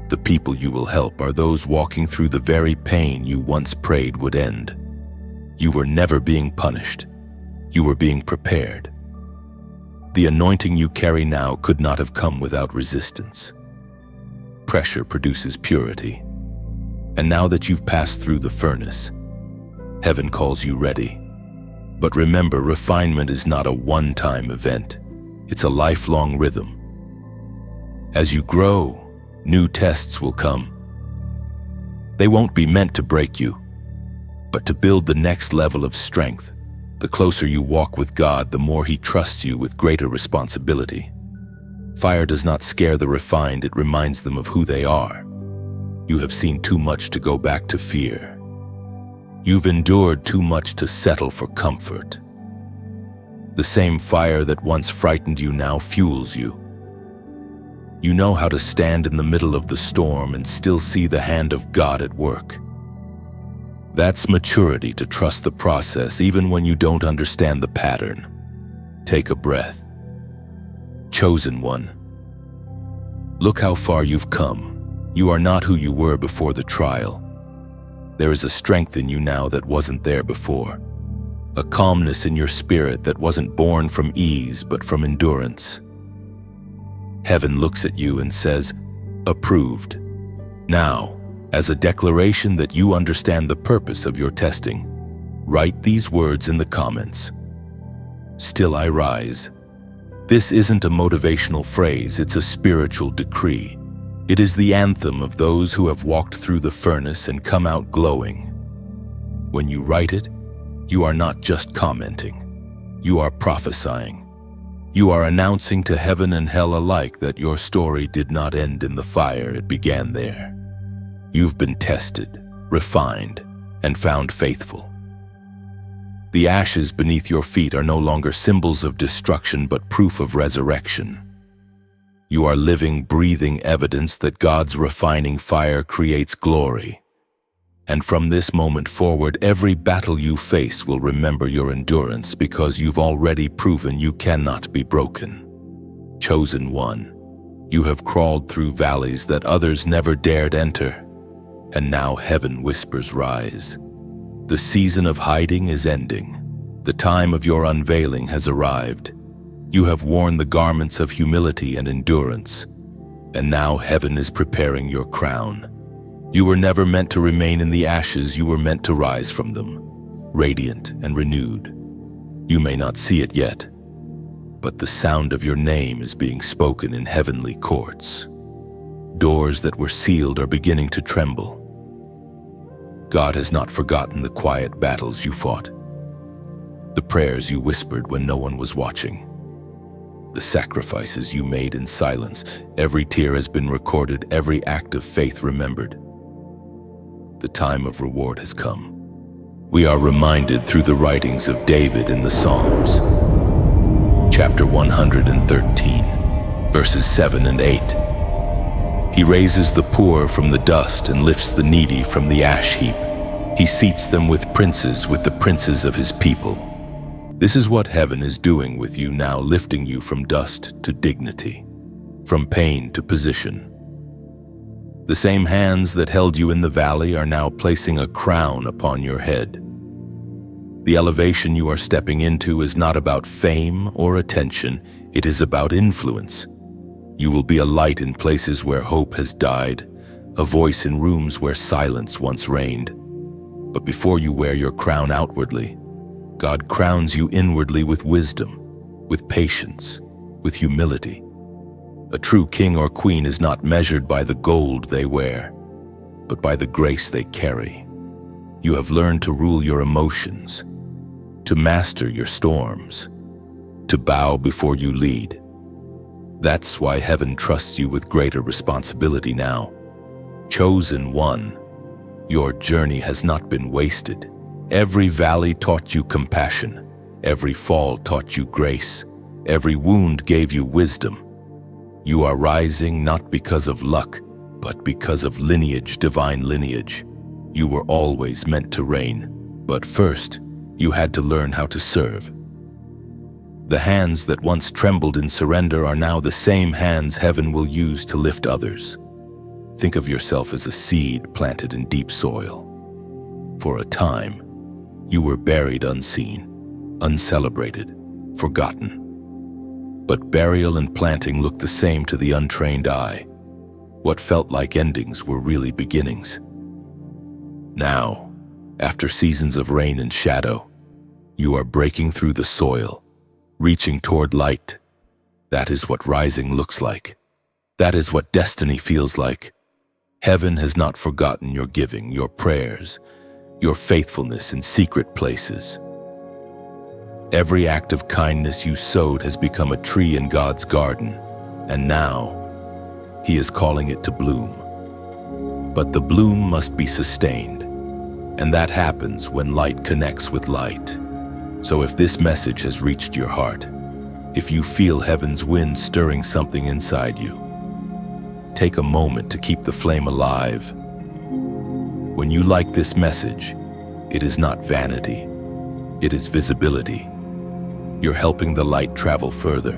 The people you will help are those walking through the very pain you once prayed would end. You were never being punished. You were being prepared. The anointing you carry now could not have come without resistance. Pressure produces purity. And now that you've passed through the furnace, heaven calls you ready. But remember, refinement is not a one-time event. It's a lifelong rhythm. As you grow, new tests will come. They won't be meant to break you, but to build the next level of strength. The closer you walk with God, the more he trusts you with greater responsibility. Fire does not scare the refined, it reminds them of who they are. You have seen too much to go back to fear. You've endured too much to settle for comfort. The same fire that once frightened you now fuels you. You know how to stand in the middle of the storm and still see the hand of God at work. That's maturity, to trust the process even when you don't understand the pattern. Take a breath. Chosen one. Look how far you've come. You are not who you were before the trial. There is a strength in you now that wasn't there before. A calmness in your spirit that wasn't born from ease but from endurance. Heaven looks at you and says, approved. Now, as a declaration that you understand the purpose of your testing, write these words in the comments. Still I rise. This isn't a motivational phrase, it's a spiritual decree. It is the anthem of those who have walked through the furnace and come out glowing. When you write it, you are not just commenting. You are prophesying. You are announcing to heaven and hell alike that your story did not end in the fire, it began there. You've been tested, refined, and found faithful. The ashes beneath your feet are no longer symbols of destruction but proof of resurrection. You are living, breathing evidence that God's refining fire creates glory. And from this moment forward, every battle you face will remember your endurance because you've already proven you cannot be broken. Chosen one, you have crawled through valleys that others never dared enter. And now heaven whispers, rise. The season of hiding is ending. The time of your unveiling has arrived. You have worn the garments of humility and endurance, and now heaven is preparing your crown. You were never meant to remain in the ashes, you were meant to rise from them, radiant and renewed. You may not see it yet, but the sound of your name is being spoken in heavenly courts. Doors that were sealed are beginning to tremble. God has not forgotten the quiet battles you fought, the prayers you whispered when no one was watching, the sacrifices you made in silence. Every tear has been recorded, every act of faith remembered. The time of reward has come. We are reminded through the writings of David in the Psalms. Chapter 113, verses 7 and 8. He raises the poor from the dust and lifts the needy from the ash heap. He seats them with the princes of his people. This is what heaven is doing with you now, lifting you from dust to dignity, from pain to position. The same hands that held you in the valley are now placing a crown upon your head. The elevation you are stepping into is not about fame or attention, it is about influence. You will be a light in places where hope has died, a voice in rooms where silence once reigned. But before you wear your crown outwardly, God crowns you inwardly with wisdom, with patience, with humility. A true king or queen is not measured by the gold they wear, but by the grace they carry. You have learned to rule your emotions, to master your storms, to bow before you lead. That's why heaven trusts you with greater responsibility now. Chosen one, your journey has not been wasted. Every valley taught you compassion. Every fall taught you grace. Every wound gave you wisdom. You are rising not because of luck, but because of lineage, divine lineage. You were always meant to reign, but first, you had to learn how to serve. The hands that once trembled in surrender are now the same hands heaven will use to lift others. Think of yourself as a seed planted in deep soil. For a time, you were buried unseen, uncelebrated, forgotten. But burial and planting look the same to the untrained eye. What felt like endings were really beginnings. Now, after seasons of rain and shadow, you are breaking through the soil, reaching toward light. That is what rising looks like. That is what destiny feels like. Heaven has not forgotten your giving, your prayers, your faithfulness in secret places. Every act of kindness you sowed has become a tree in God's garden, and now He is calling it to bloom. But the bloom must be sustained, and that happens when light connects with light. So if this message has reached your heart, if you feel heaven's wind stirring something inside you, take a moment to keep the flame alive. When you like this message, it is not vanity, it is visibility. You're helping the light travel further.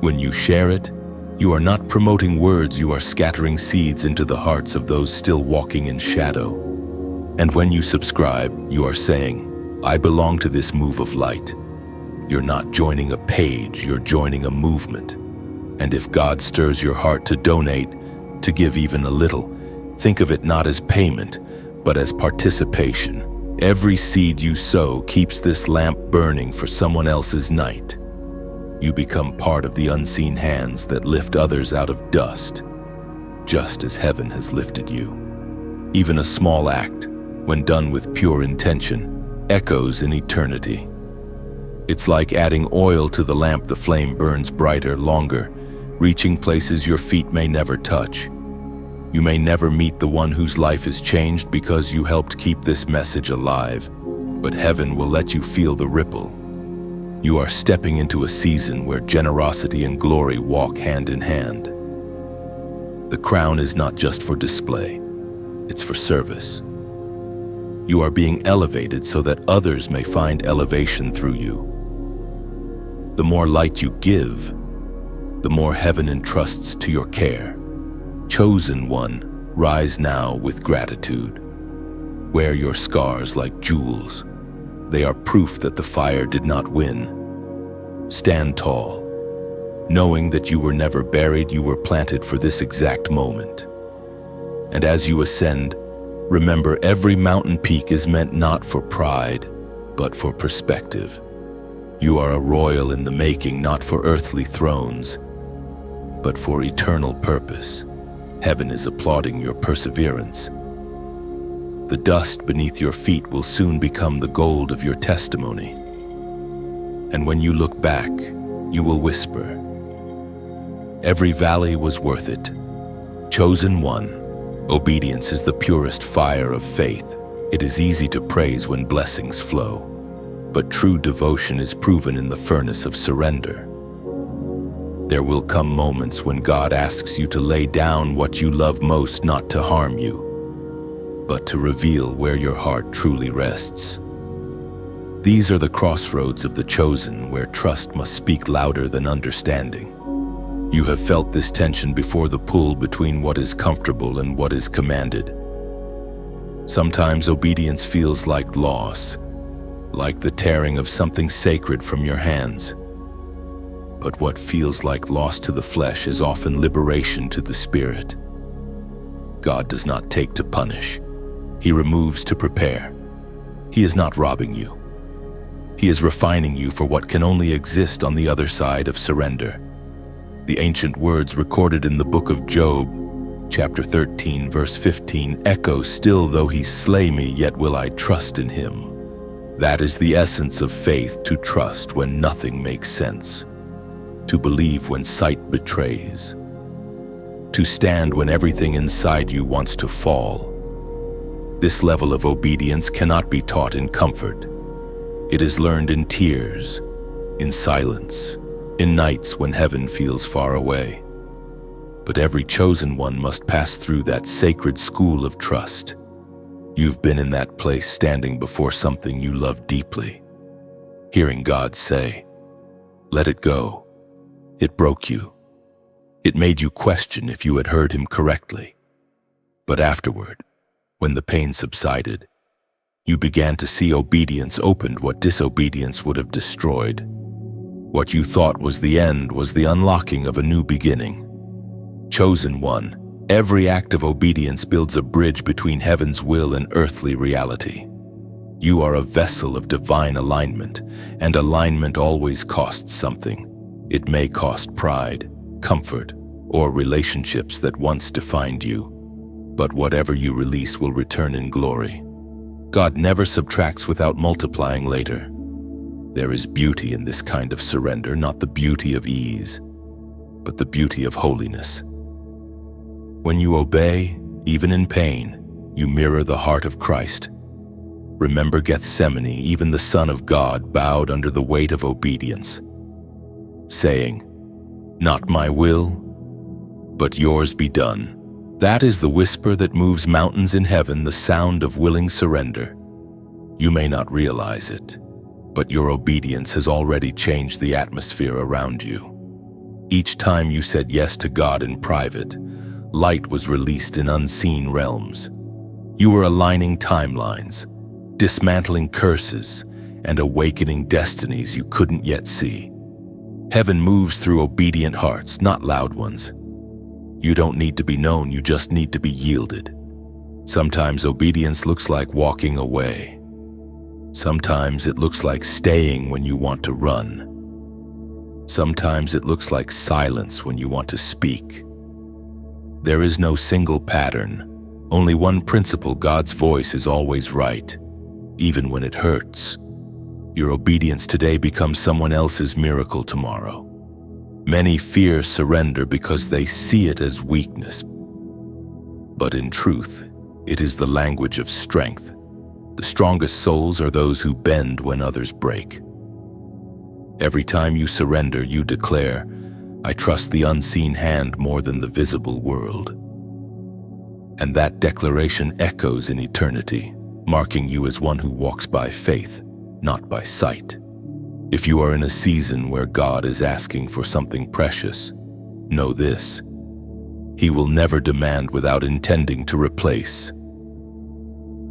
When you share it, you are not promoting words, you are scattering seeds into the hearts of those still walking in shadow. And when you subscribe, you are saying, I belong to this move of light. You're not joining a page, you're joining a movement. And if God stirs your heart to donate, to give even a little, think of it not as payment, but as participation. Every seed you sow keeps this lamp burning for someone else's night. You become part of the unseen hands that lift others out of dust, just as heaven has lifted you. Even a small act, when done with pure intention, echoes in eternity. It's like adding oil to the lamp. The flame burns brighter, longer, reaching places your feet may never touch. You may never meet the one whose life is changed because you helped keep this message alive, but heaven will let you feel the ripple. You are stepping into a season where generosity and glory walk hand in hand. The crown is not just for display, it's for service. You are being elevated so that others may find elevation through you. The more light you give, the more heaven entrusts to your care. Chosen one, rise now with gratitude. Wear your scars like jewels. They are proof that the fire did not win. Stand tall, knowing that you were never buried, you were planted for this exact moment. And as you ascend, remember every mountain peak is meant not for pride, but for perspective. You are a royal in the making, not for earthly thrones, but for eternal purpose. Heaven is applauding your perseverance. The dust beneath your feet will soon become the gold of your testimony. And when you look back, you will whisper, "Every valley was worth it." Chosen one, obedience is the purest fire of faith. It is easy to praise when blessings flow, but true devotion is proven in the furnace of surrender. There will come moments when God asks you to lay down what you love most, not to harm you, but to reveal where your heart truly rests. These are the crossroads of the chosen, where trust must speak louder than understanding. You have felt this tension before, the pull between what is comfortable and what is commanded. Sometimes obedience feels like loss, like the tearing of something sacred from your hands. But what feels like loss to the flesh is often liberation to the spirit. God does not take to punish. He removes to prepare. He is not robbing you. He is refining you for what can only exist on the other side of surrender. The ancient words recorded in the book of Job, chapter 13, verse 15, echo, "Still though he slay me, yet will I trust in him." That is the essence of faith, to trust when nothing makes sense, to believe when sight betrays, to stand when everything inside you wants to fall. This level of obedience cannot be taught in comfort. It is learned in tears, in silence, in nights when heaven feels far away. But every chosen one must pass through that sacred school of trust. You've been in that place, standing before something you love deeply, hearing God say, "Let it go." It broke you. It made you question if you had heard him correctly. But afterward, when the pain subsided, you began to see obedience opened what disobedience would have destroyed. What you thought was the end was the unlocking of a new beginning. Chosen one, every act of obedience builds a bridge between heaven's will and earthly reality. You are a vessel of divine alignment, and alignment always costs something. It may cost pride, comfort, or relationships that once defined you. But whatever you release will return in glory. God never subtracts without multiplying later. There is beauty in this kind of surrender, not the beauty of ease, but the beauty of holiness. When you obey, even in pain, you mirror the heart of Christ. Remember Gethsemane, even the Son of God bowed under the weight of obedience, saying, "Not my will, but yours be done." That is the whisper that moves mountains in heaven, the sound of willing surrender. You may not realize it, but your obedience has already changed the atmosphere around you. Each time you said yes to God in private, light was released in unseen realms. You were aligning timelines, dismantling curses, and awakening destinies you couldn't yet see. Heaven moves through obedient hearts, not loud ones. You don't need to be known, you just need to be yielded. Sometimes obedience looks like walking away. Sometimes it looks like staying when you want to run. Sometimes it looks like silence when you want to speak. There is no single pattern, only one principle: God's voice is always right, even when it hurts. Your obedience today becomes someone else's miracle tomorrow. Many fear surrender because they see it as weakness. But in truth, it is the language of strength. The strongest souls are those who bend when others break. Every time you surrender, you declare, "I trust the unseen hand more than the visible world." And that declaration echoes in eternity, marking you as one who walks by faith, not by sight. If you are in a season where God is asking for something precious, know this: He will never demand without intending to replace.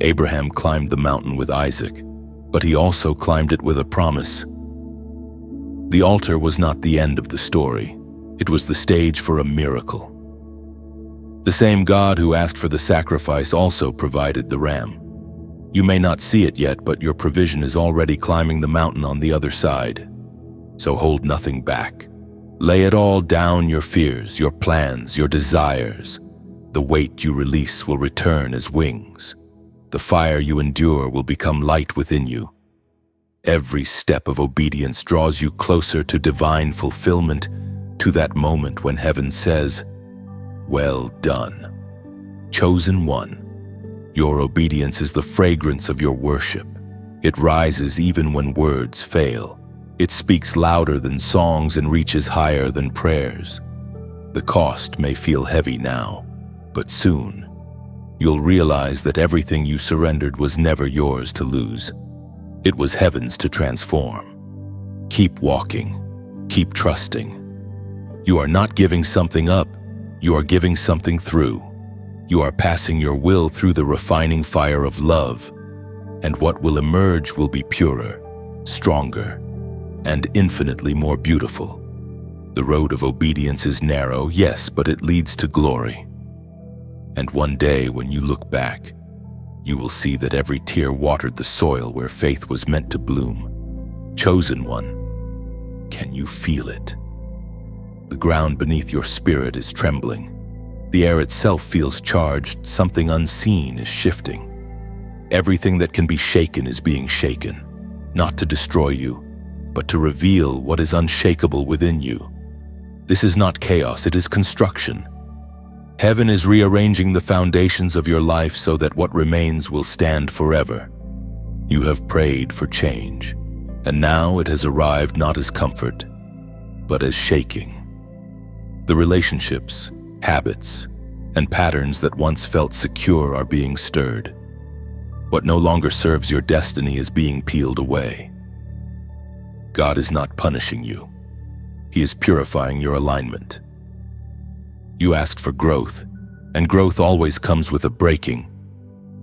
Abraham climbed the mountain with Isaac, but he also climbed it with a promise. The altar was not the end of the story. It was the stage for a miracle. The same God who asked for the sacrifice also provided the ram. You may not see it yet, but your provision is already climbing the mountain on the other side. So hold nothing back. Lay it all down: your fears, your plans, your desires. The weight you release will return as wings. The fire you endure will become light within you. Every step of obedience draws you closer to divine fulfillment, to that moment when heaven says, "Well done, chosen one." Your obedience is the fragrance of your worship. It rises even when words fail. It speaks louder than songs and reaches higher than prayers. The cost may feel heavy now, but soon you'll realize that everything you surrendered was never yours to lose. It was heaven's to transform. Keep walking. Keep trusting. You are not giving something up. You are giving something through. You are passing your will through the refining fire of love, and what will emerge will be purer, stronger, and infinitely more beautiful. The road of obedience is narrow, yes, but it leads to glory. And one day, when you look back, you will see that every tear watered the soil where faith was meant to bloom. Chosen one, can you feel it? The ground beneath your spirit is trembling. The air itself feels charged, something unseen is shifting. Everything that can be shaken is being shaken, not to destroy you, but to reveal what is unshakable within you. This is not chaos, it is construction. Heaven is rearranging the foundations of your life so that what remains will stand forever. You have prayed for change, and now it has arrived not as comfort, but as shaking. The relationships, habits, and patterns that once felt secure are being stirred. What no longer serves your destiny is being peeled away. God is not punishing you. He is purifying your alignment. You asked for growth, and growth always comes with a breaking.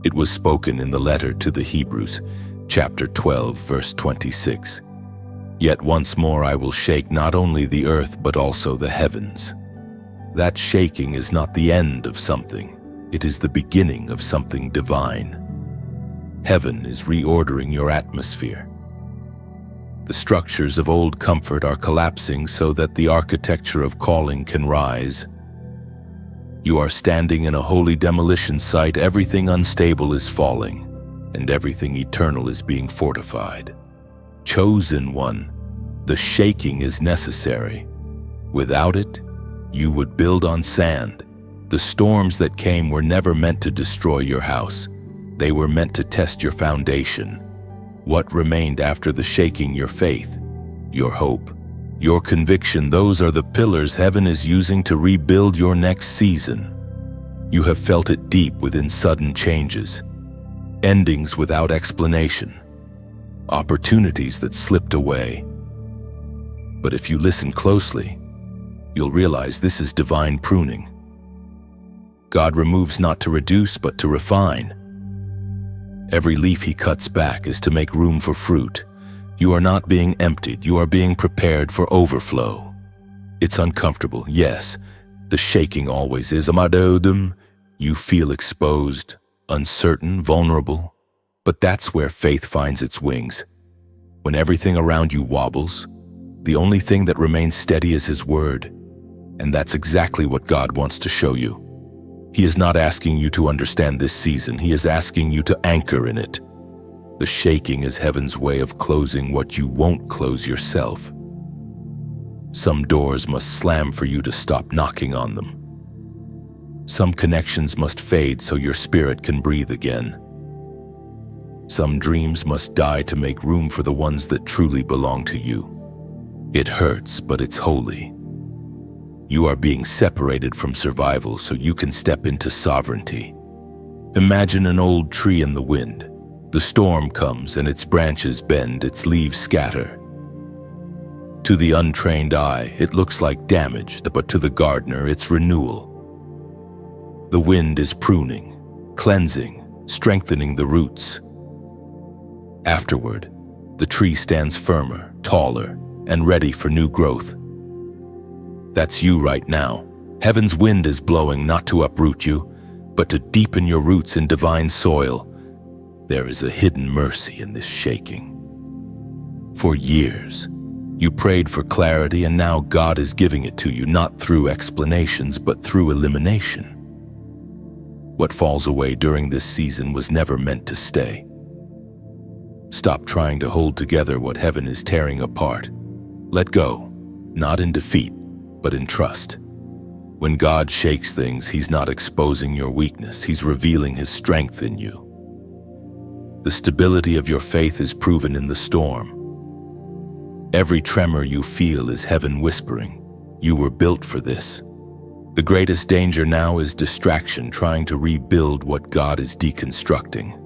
It was spoken in the letter to the Hebrews, chapter 12, verse 26. Yet once more I will shake not only the earth but also the heavens. That shaking is not the end of something, it is the beginning of something divine. Heaven is reordering your atmosphere. The structures of old comfort are collapsing so that the architecture of calling can rise. You are standing in a holy demolition site. Everything unstable is falling, and everything eternal is being fortified. Chosen one, the shaking is necessary. Without it, you would build on sand. The storms that came were never meant to destroy your house. They were meant to test your foundation. What remained after the shaking? Your faith, your hope, your conviction. Those are the pillars heaven is using to rebuild your next season. You have felt it deep within sudden changes, endings without explanation, opportunities that slipped away. But if you listen closely, you'll realize this is divine pruning. God removes not to reduce, but to refine. Every leaf he cuts back is to make room for fruit. You are not being emptied, you are being prepared for overflow. It's uncomfortable, yes. The shaking always is. You feel exposed, uncertain, vulnerable. But that's where faith finds its wings. When everything around you wobbles, the only thing that remains steady is his word. And that's exactly what God wants to show you. He is not asking you to understand this season. He is asking you to anchor in it. The shaking is heaven's way of closing what you won't close yourself. Some doors must slam for you to stop knocking on them. Some connections must fade so your spirit can breathe again. Some dreams must die to make room for the ones that truly belong to you. It hurts, but it's holy. You are being separated from survival so you can step into sovereignty. Imagine an old tree in the wind. The storm comes and its branches bend, its leaves scatter. To the untrained eye, it looks like damage, but to the gardener, it's renewal. The wind is pruning, cleansing, strengthening the roots. Afterward, the tree stands firmer, taller, and ready for new growth. That's you right now. Heaven's wind is blowing not to uproot you, but to deepen your roots in divine soil. There is a hidden mercy in this shaking. For years, you prayed for clarity, and now God is giving it to you, not through explanations, but through elimination. What falls away during this season was never meant to stay. Stop trying to hold together what heaven is tearing apart. Let go, not in defeat, but in trust. When God shakes things, He's not exposing your weakness, He's revealing His strength in you. The stability of your faith is proven in the storm. Every tremor you feel is heaven whispering, "You were built for this." The greatest danger now is distraction, trying to rebuild what God is deconstructing.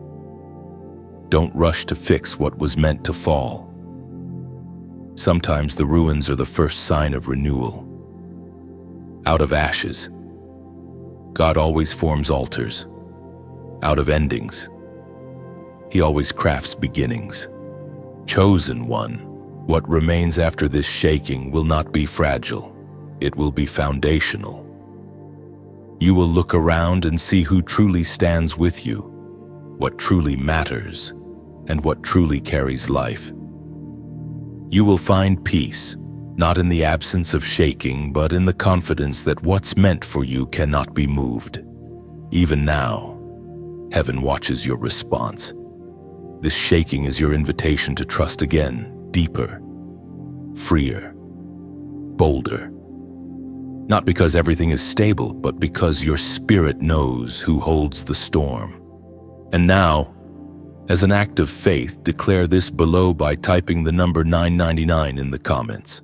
Don't rush to fix what was meant to fall. Sometimes the ruins are the first sign of renewal. Out of ashes, God always forms altars. Out of endings, He always crafts beginnings. Chosen one, what remains after this shaking will not be fragile. It will be foundational. You will look around and see who truly stands with you, what truly matters, and what truly carries life. You will find peace, not in the absence of shaking, but in the confidence that what's meant for you cannot be moved. Even now, heaven watches your response. This shaking is your invitation to trust again, deeper, freer, bolder. Not because everything is stable, but because your spirit knows who holds the storm. And now, as an act of faith, declare this below by typing the number 999 in the comments.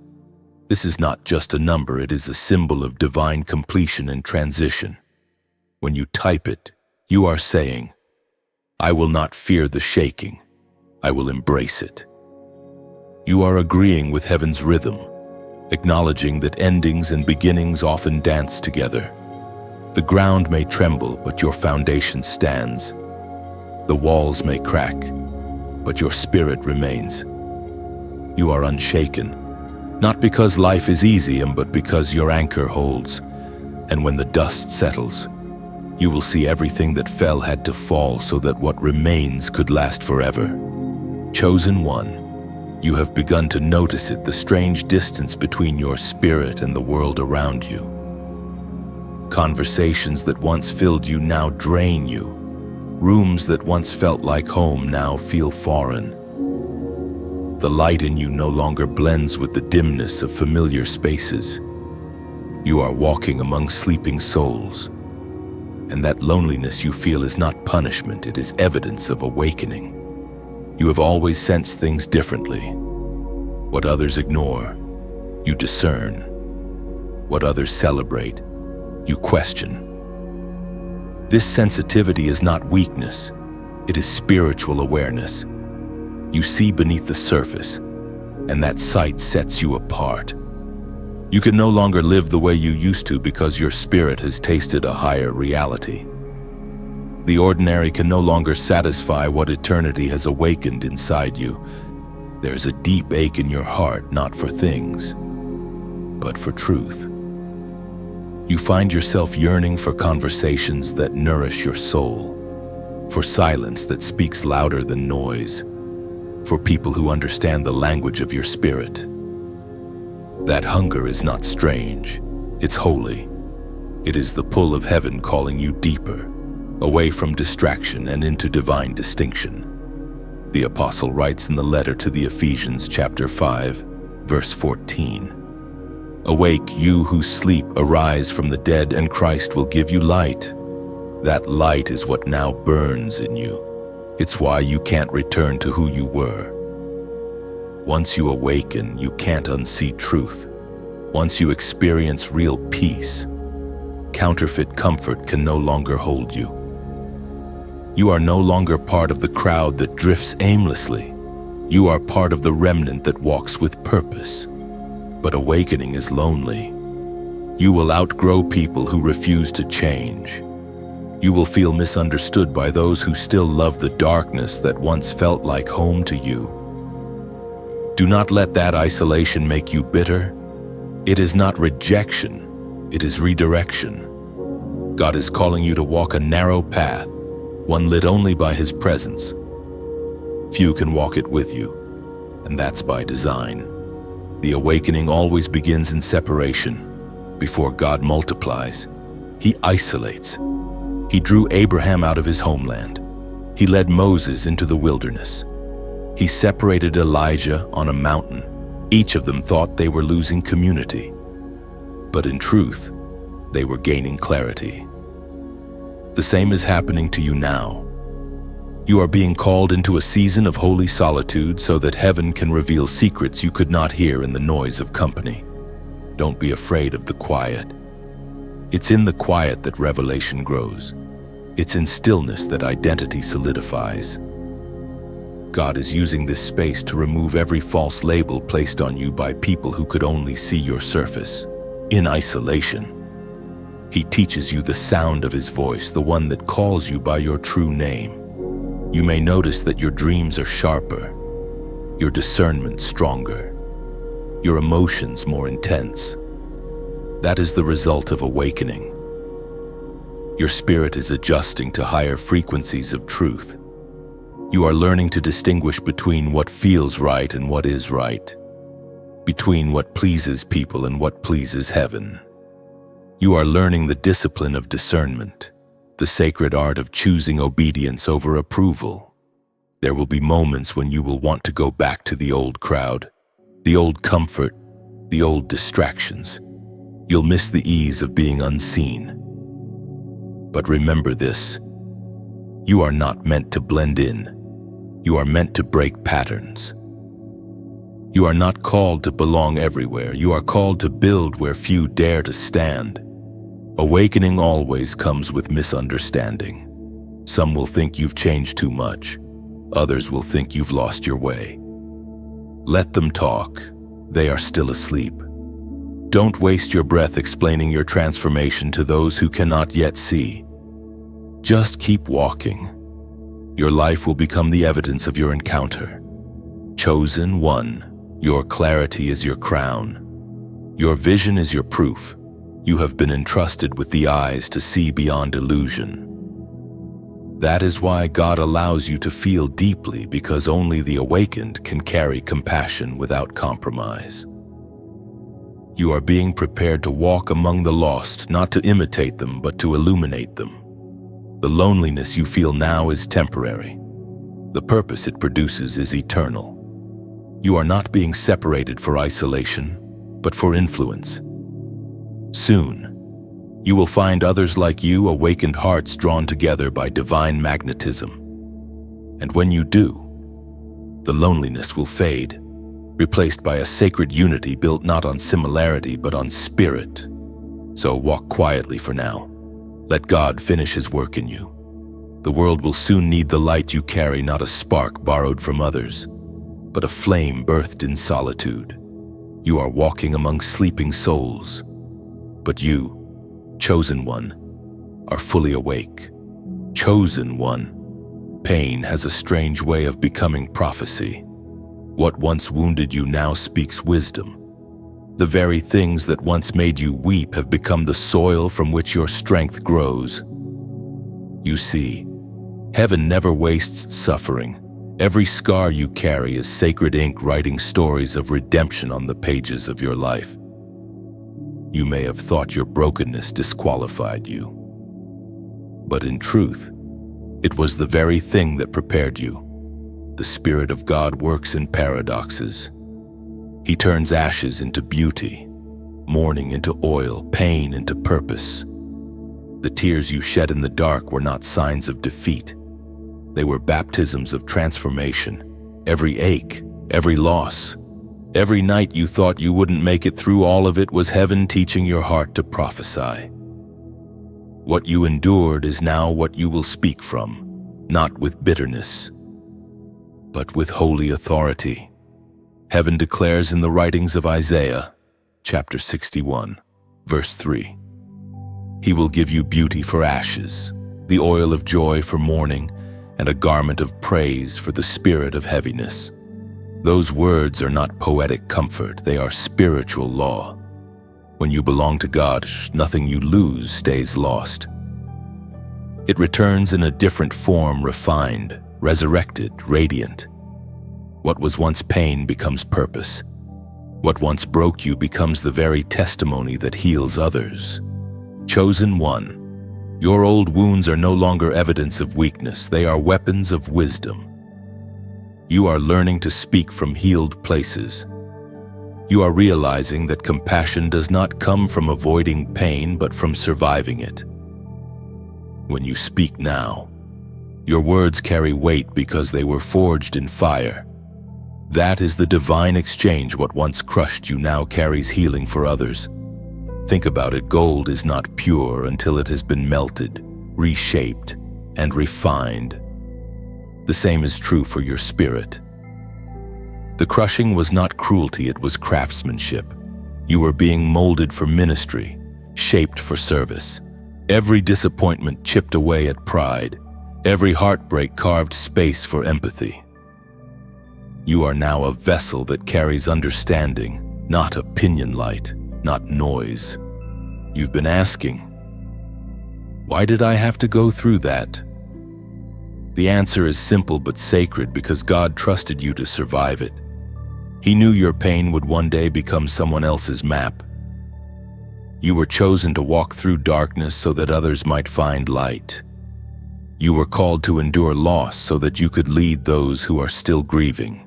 This is not just a number, it is a symbol of divine completion and transition. When you type it, you are saying, "I will not fear the shaking, I will embrace it." You are agreeing with heaven's rhythm, acknowledging that endings and beginnings often dance together. The ground may tremble, but your foundation stands. The walls may crack, but your spirit remains. You are unshaken, not because life is easy, but because your anchor holds. And when the dust settles, you will see everything that fell had to fall so that what remains could last forever. Chosen one, you have begun to notice it, the strange distance between your spirit and the world around you. Conversations that once filled you now drain you. Rooms that once felt like home now feel foreign. The light in you no longer blends with the dimness of familiar spaces. You are walking among sleeping souls. And that loneliness you feel is not punishment, it is evidence of awakening. You have always sensed things differently. What others ignore, you discern. What others celebrate, you question. This sensitivity is not weakness, it is spiritual awareness. You see beneath the surface, and that sight sets you apart. You can no longer live the way you used to because your spirit has tasted a higher reality. The ordinary can no longer satisfy what eternity has awakened inside you. There's a deep ache in your heart, not for things, but for truth. You find yourself yearning for conversations that nourish your soul, for silence that speaks louder than noise, for people who understand the language of your spirit. That hunger is not strange, it's holy. It is the pull of heaven calling you deeper, away from distraction and into divine distinction. The apostle writes in the letter to the Ephesians chapter 5, verse 14, "Awake, you who sleep, arise from the dead, and Christ will give you light." That light is what now burns in you. It's why you can't return to who you were. Once you awaken, you can't unsee truth. Once you experience real peace, counterfeit comfort can no longer hold you. You are no longer part of the crowd that drifts aimlessly. You are part of the remnant that walks with purpose. But awakening is lonely. You will outgrow people who refuse to change. You will feel misunderstood by those who still love the darkness that once felt like home to you. Do not let that isolation make you bitter. It is not rejection, it is redirection. God is calling you to walk a narrow path, one lit only by His presence. Few can walk it with you, and that's by design. The awakening always begins in separation. Before God multiplies, He isolates. He drew Abraham out of his homeland. He led Moses into the wilderness. He separated Elijah on a mountain. Each of them thought they were losing community, but in truth, they were gaining clarity. The same is happening to you now. You are being called into a season of holy solitude so that heaven can reveal secrets you could not hear in the noise of company. Don't be afraid of the quiet. It's in the quiet that revelation grows. It's in stillness that identity solidifies. God is using this space to remove every false label placed on you by people who could only see your surface. In isolation, He teaches you the sound of His voice, the one that calls you by your true name. You may notice that your dreams are sharper, your discernment stronger, your emotions more intense. That is the result of awakening. Your spirit is adjusting to higher frequencies of truth. You are learning to distinguish between what feels right and what is right, between what pleases people and what pleases heaven. You are learning the discipline of discernment, the sacred art of choosing obedience over approval. There will be moments when you will want to go back to the old crowd, the old comfort, the old distractions. You'll miss the ease of being unseen. But remember this: you are not meant to blend in. You are meant to break patterns. You are not called to belong everywhere. You are called to build where few dare to stand. Awakening always comes with misunderstanding. Some will think you've changed too much. Others will think you've lost your way. Let them talk. They are still asleep. Don't waste your breath explaining your transformation to those who cannot yet see. Just keep walking. Your life will become the evidence of your encounter. Chosen one, your clarity is your crown. Your vision is your proof. You have been entrusted with the eyes to see beyond illusion. That is why God allows you to feel deeply, because only the awakened can carry compassion without compromise. You are being prepared to walk among the lost, not to imitate them, but to illuminate them. The loneliness you feel now is temporary. The purpose it produces is eternal. You are not being separated for isolation, but for influence. Soon, you will find others like you, awakened hearts drawn together by divine magnetism. And when you do, the loneliness will fade, replaced by a sacred unity built not on similarity but on spirit. So walk quietly for now. Let God finish His work in you. The world will soon need the light you carry, not a spark borrowed from others, but a flame birthed in solitude. You are walking among sleeping souls, but you, chosen one, are fully awake. Chosen one, pain has a strange way of becoming prophecy. What once wounded you now speaks wisdom. The very things that once made you weep have become the soil from which your strength grows. You see, heaven never wastes suffering. Every scar you carry is sacred ink writing stories of redemption on the pages of your life. You may have thought your brokenness disqualified you, but in truth, it was the very thing that prepared you. The Spirit of God works in paradoxes. He turns ashes into beauty, mourning into oil, pain into purpose. The tears you shed in the dark were not signs of defeat. They were baptisms of transformation. Every ache, every loss, every night you thought you wouldn't make it through, all of it was heaven teaching your heart to prophesy. What you endured is now what you will speak from, not with bitterness, but with holy authority. Heaven declares in the writings of Isaiah, chapter 61, verse 3, He will give you beauty for ashes, the oil of joy for mourning, and a garment of praise for the spirit of heaviness. Those words are not poetic comfort, they are spiritual law. When you belong to God, nothing you lose stays lost. It returns in a different form, refined, resurrected, radiant. What was once pain becomes purpose. What once broke you becomes the very testimony that heals others. Chosen one, your old wounds are no longer evidence of weakness, they are weapons of wisdom. You are learning to speak from healed places. You are realizing that compassion does not come from avoiding pain, but from surviving it. When you speak now, your words carry weight because they were forged in fire. That is the divine exchange. What once crushed you now carries healing for others. Think about it. Gold is not pure until it has been melted, reshaped, and refined. The same is true for your spirit. The crushing was not cruelty, it was craftsmanship. You were being molded for ministry, shaped for service. Every disappointment chipped away at pride. Every heartbreak carved space for empathy. You are now a vessel that carries understanding, not opinion light, not noise. You've been asking, why did I have to go through that? The answer is simple but sacred, because God trusted you to survive it. He knew your pain would one day become someone else's map. You were chosen to walk through darkness so that others might find light. You were called to endure loss so that you could lead those who are still grieving.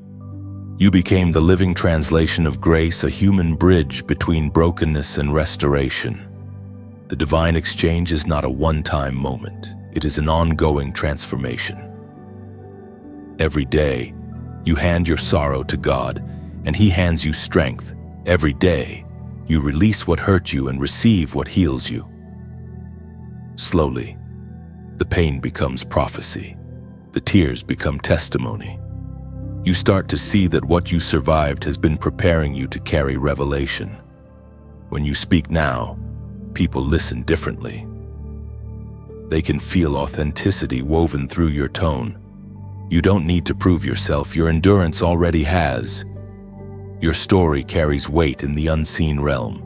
You became the living translation of grace, a human bridge between brokenness and restoration. The divine exchange is not a one-time moment. It is an ongoing transformation. Every day, you hand your sorrow to God, and He hands you strength. Every day, you release what hurt you and receive what heals you. Slowly, the pain becomes prophecy. The tears become testimony. You start to see that what you survived has been preparing you to carry revelation. When you speak now, people listen differently. They can feel authenticity woven through your tone. You don't need to prove yourself, your endurance already has. Your story carries weight in the unseen realm.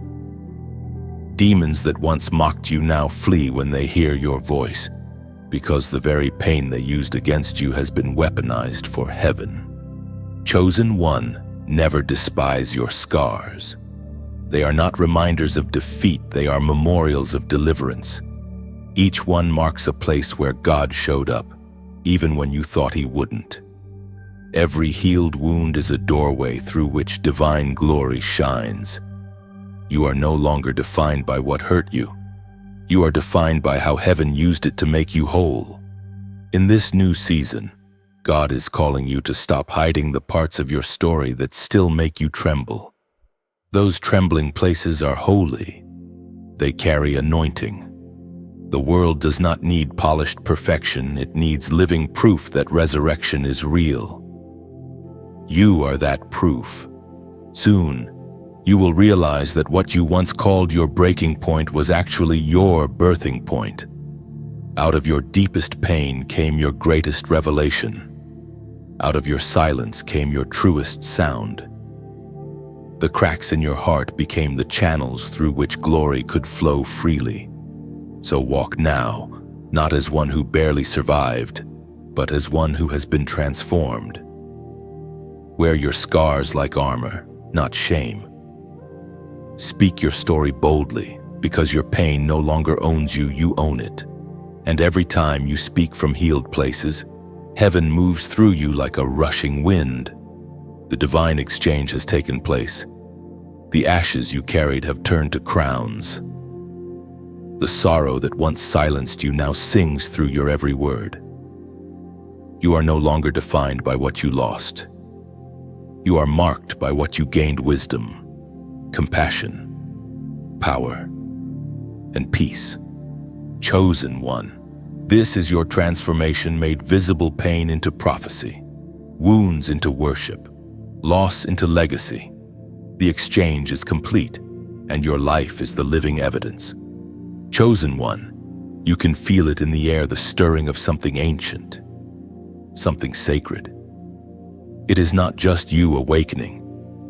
Demons that once mocked you now flee when they hear your voice, because the very pain they used against you has been weaponized for heaven. Chosen one, never despise your scars. They are not reminders of defeat, they are memorials of deliverance. Each one marks a place where God showed up, even when you thought He wouldn't. Every healed wound is a doorway through which divine glory shines. You are no longer defined by what hurt you. You are defined by how heaven used it to make you whole. In this new season, God is calling you to stop hiding the parts of your story that still make you tremble. Those trembling places are holy. They carry anointing. The world does not need polished perfection, it needs living proof that resurrection is real. You are that proof. Soon, you will realize that what you once called your breaking point was actually your birthing point. Out of your deepest pain came your greatest revelation. Out of your silence came your truest sound. The cracks in your heart became the channels through which glory could flow freely. So walk now, not as one who barely survived, but as one who has been transformed. Wear your scars like armor, not shame. Speak your story boldly, because your pain no longer owns you, you own it. And every time you speak from healed places, heaven moves through you like a rushing wind. The divine exchange has taken place. The ashes you carried have turned to crowns. The sorrow that once silenced you now sings through your every word. You are no longer defined by what you lost. You are marked by what you gained: wisdom, compassion, power, and peace. Chosen one. This is your transformation, made visible: pain into prophecy, wounds into worship, loss into legacy. The exchange is complete, and your life is the living evidence. Chosen one, you can feel it in the air, the stirring of something ancient, something sacred. It is not just you awakening,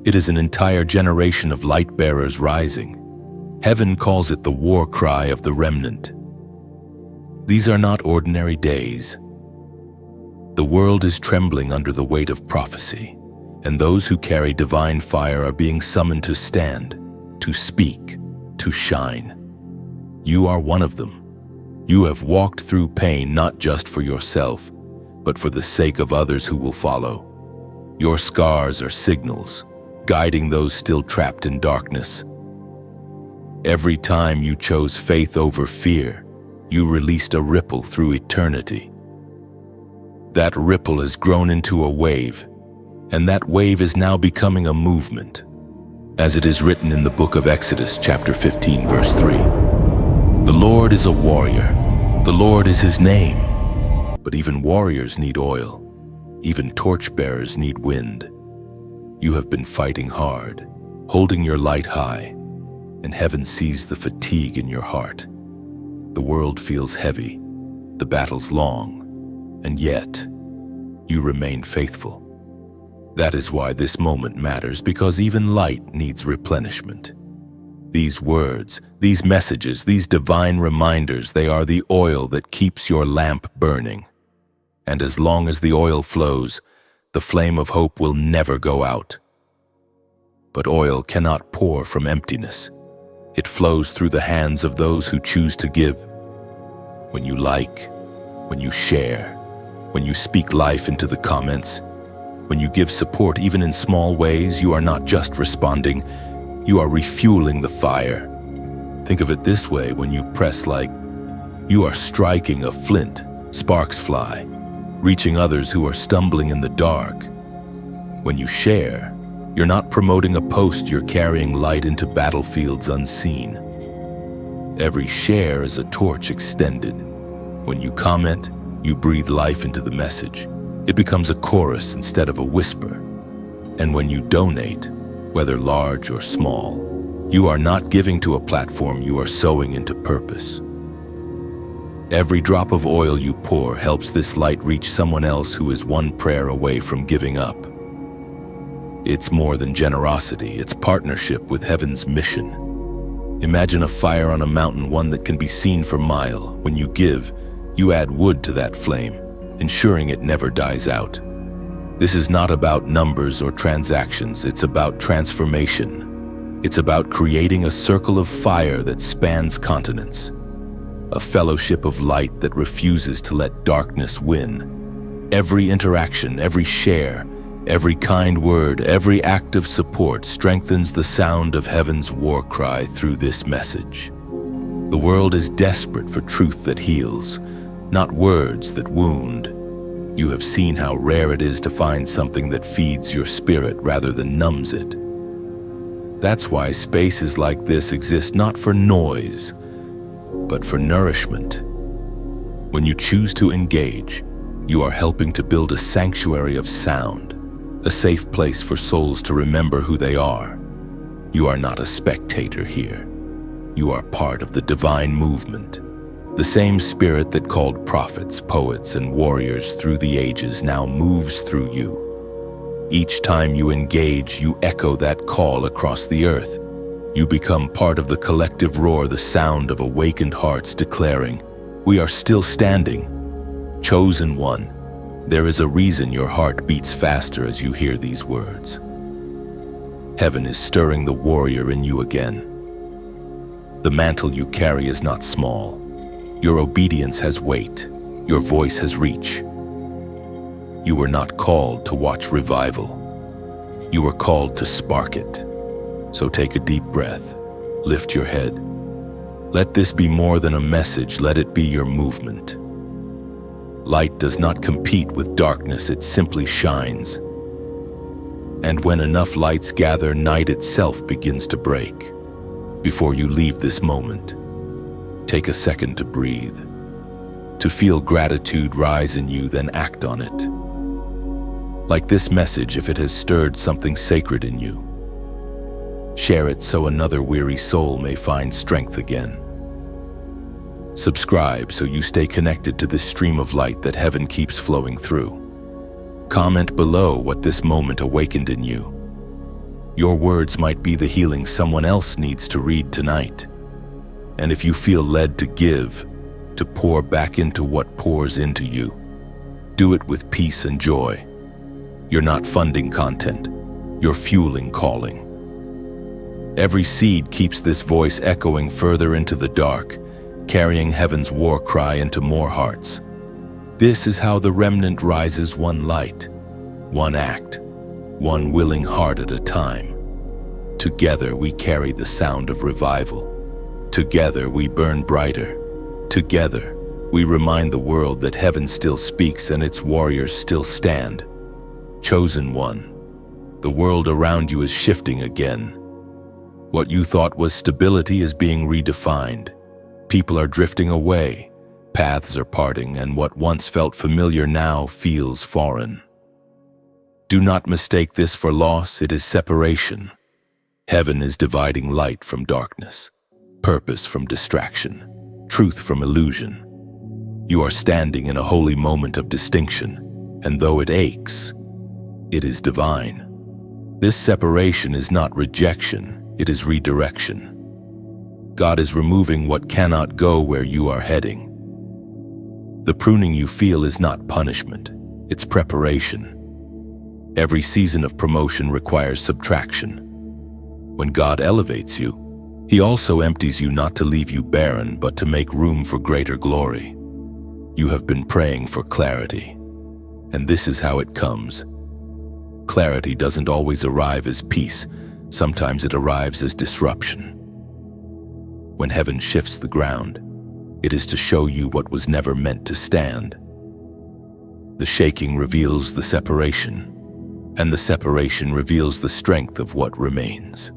it is an entire generation of light bearers rising. Heaven calls it the war cry of the remnant. These are not ordinary days. The world is trembling under the weight of prophecy, and those who carry divine fire are being summoned to stand, to speak, to shine. You are one of them. You have walked through pain not just for yourself, but for the sake of others who will follow. Your scars are signals, guiding those still trapped in darkness. Every time you chose faith over fear, you released a ripple through eternity. That ripple has grown into a wave, and that wave is now becoming a movement. As it is written in the book of Exodus, chapter 15, verse 3, "The Lord is a warrior. The Lord is his name." But even warriors need oil. Even torchbearers need wind. You have been fighting hard, holding your light high, and heaven sees the fatigue in your heart. The world feels heavy, the battle's long, and yet you remain faithful. That is why this moment matters, because even light needs replenishment. These words, these messages, these divine reminders, they are the oil that keeps your lamp burning. And as long as the oil flows, the flame of hope will never go out. But oil cannot pour from emptiness. It flows through the hands of those who choose to give. When you like, when you share, when you speak life into the comments, when you give support even in small ways, you are not just responding, you are refueling the fire. Think of it this way: when you press like, you are striking a flint, sparks fly, reaching others who are stumbling in the dark. When you share, you're not promoting a post, you're carrying light into battlefields unseen. Every share is a torch extended. When you comment, you breathe life into the message. It becomes a chorus instead of a whisper. And when you donate, whether large or small, you are not giving to a platform, you are sowing into purpose. Every drop of oil you pour helps this light reach someone else who is one prayer away from giving up. It's more than generosity, it's partnership with heaven's mission. Imagine a fire on a mountain, one that can be seen for miles. When you give, you add wood to that flame, ensuring it never dies out. This is not about numbers or transactions, it's about transformation. It's about creating a circle of fire that spans continents. A fellowship of light that refuses to let darkness win. Every interaction, every share, every kind word, every act of support strengthens the sound of heaven's war cry through this message. The world is desperate for truth that heals, not words that wound. You have seen how rare it is to find something that feeds your spirit rather than numbs it. That's why spaces like this exist, not for noise, but for nourishment. When you choose to engage, you are helping to build a sanctuary of sound, a safe place for souls to remember who they are. You are not a spectator here. You are part of the divine movement. The same spirit that called prophets, poets, and warriors through the ages now moves through you. Each time you engage, you echo that call across the earth. You become part of the collective roar, the sound of awakened hearts declaring, "We are still standing. Chosen one." There is a reason your heart beats faster as you hear these words. Heaven is stirring the warrior in you again. The mantle you carry is not small. Your obedience has weight. Your voice has reach. You were not called to watch revival. You were called to spark it. So take a deep breath. Lift your head. Let this be more than a message. Let it be your movement. Light does not compete with darkness. It simply shines. And when enough lights gather, night itself begins to break. Before you leave this moment, take a second to breathe, to feel gratitude rise in you, then act on it. Like this message, if it has stirred something sacred in you, share it so another weary soul may find strength again. Subscribe so you stay connected to this stream of light that heaven keeps flowing through. Comment below what this moment awakened in you. Your words might be the healing someone else needs to read tonight. And if you feel led to give, to pour back into what pours into you, do it with peace and joy. You're not funding content, you're fueling calling. Every seed keeps this voice echoing further into the dark, carrying heaven's war cry into more hearts. This is how the remnant rises: one light, one act, one willing heart at a time. Together we carry the sound of revival. Together we burn brighter. Together we remind the world that heaven still speaks and its warriors still stand. Chosen one, the world around you is shifting again. What you thought was stability is being redefined. People are drifting away, paths are parting, and what once felt familiar now feels foreign. Do not mistake this for loss, it is separation. Heaven is dividing light from darkness, purpose from distraction, truth from illusion. You are standing in a holy moment of distinction, and though it aches, it is divine. This separation is not rejection, it is redirection. God is removing what cannot go where you are heading. The pruning you feel is not punishment, it's preparation. Every season of promotion requires subtraction. When God elevates you, He also empties you not to leave you barren, but to make room for greater glory. You have been praying for clarity, and this is how it comes. Clarity doesn't always arrive as peace. Sometimes it arrives as disruption. When heaven shifts the ground, it is to show you what was never meant to stand. The shaking reveals the separation, and the separation reveals the strength of what remains.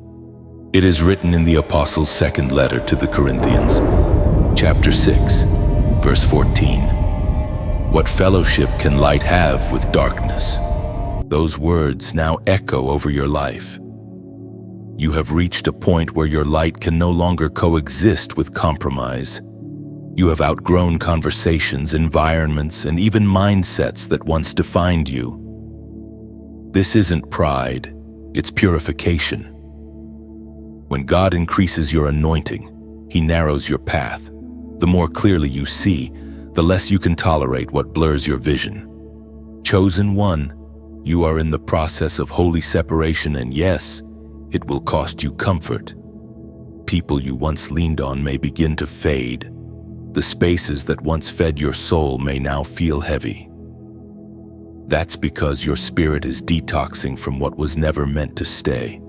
It is written in the Apostles' second letter to the Corinthians, chapter 6, verse 14. What fellowship can light have with darkness? Those words now echo over your life. You have reached a point where your light can no longer coexist with compromise. You have outgrown conversations, environments, and even mindsets that once defined you. This isn't pride, it's purification. When God increases your anointing, He narrows your path. The more clearly you see, the less you can tolerate what blurs your vision. Chosen one, you are in the process of holy separation, and yes, it will cost you comfort. People you once leaned on may begin to fade. The spaces that once fed your soul may now feel heavy. That's because your spirit is detoxing from what was never meant to stay.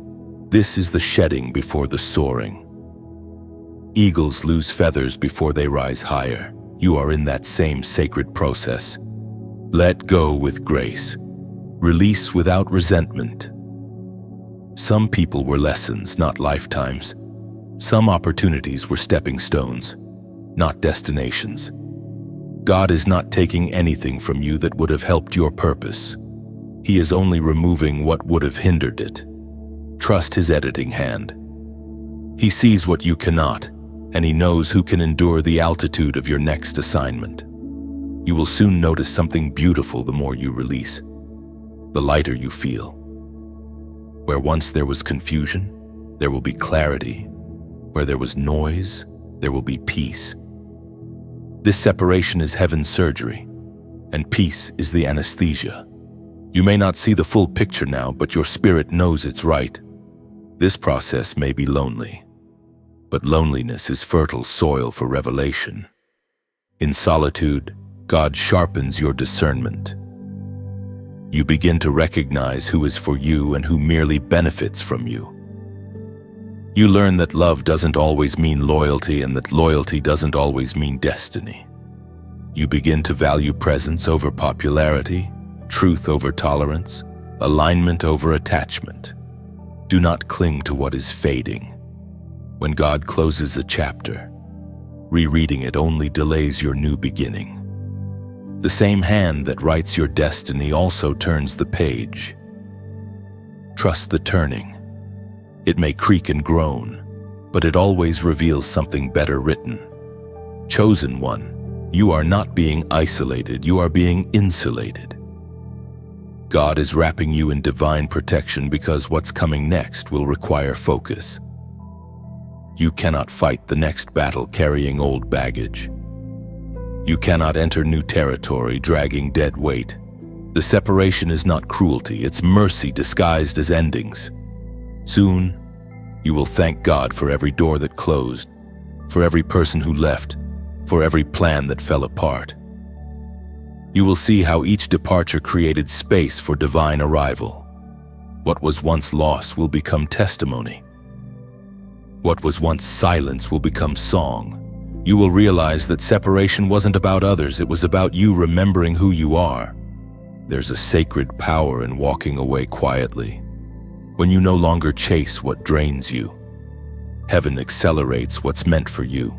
This is the shedding before the soaring. Eagles lose feathers before they rise higher. You are in that same sacred process. Let go with grace. Release without resentment. Some people were lessons, not lifetimes. Some opportunities were stepping stones, not destinations. God is not taking anything from you that would have helped your purpose. He is only removing what would have hindered it. Trust His editing hand. He sees what you cannot, and He knows who can endure the altitude of your next assignment. You will soon notice something beautiful the more you release, the lighter you feel. Where once there was confusion, there will be clarity. Where there was noise, there will be peace. This separation is heaven's surgery, and peace is the anesthesia. You may not see the full picture now, but your spirit knows it's right. This process may be lonely, but loneliness is fertile soil for revelation. In solitude, God sharpens your discernment. You begin to recognize who is for you and who merely benefits from you. You learn that love doesn't always mean loyalty, and that loyalty doesn't always mean destiny. You begin to value presence over popularity, truth over tolerance, alignment over attachment. Do not cling to what is fading. When God closes a chapter, rereading it only delays your new beginning. The same hand that writes your destiny also turns the page. Trust the turning. It may creak and groan, but it always reveals something better written. Chosen one, you are not being isolated, you are being insulated. God is wrapping you in divine protection because what's coming next will require focus. You cannot fight the next battle carrying old baggage. You cannot enter new territory dragging dead weight. The separation is not cruelty, it's mercy disguised as endings. Soon, you will thank God for every door that closed, for every person who left, for every plan that fell apart. You will see how each departure created space for divine arrival. What was once loss will become testimony. What was once silence will become song. You will realize that separation wasn't about others, it was about you remembering who you are. There's a sacred power in walking away quietly. When you no longer chase what drains you, heaven accelerates what's meant for you.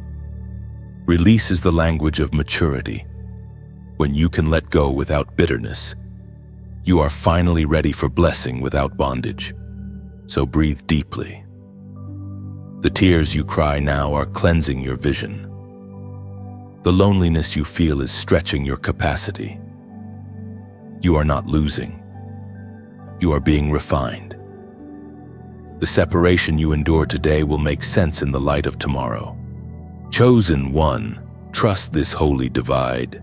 Release is the language of maturity. When you can let go without bitterness, you are finally ready for blessing without bondage. So breathe deeply. The tears you cry now are cleansing your vision. The loneliness you feel is stretching your capacity. You are not losing. You are being refined. The separation you endure today will make sense in the light of tomorrow. Chosen one, trust this holy divide.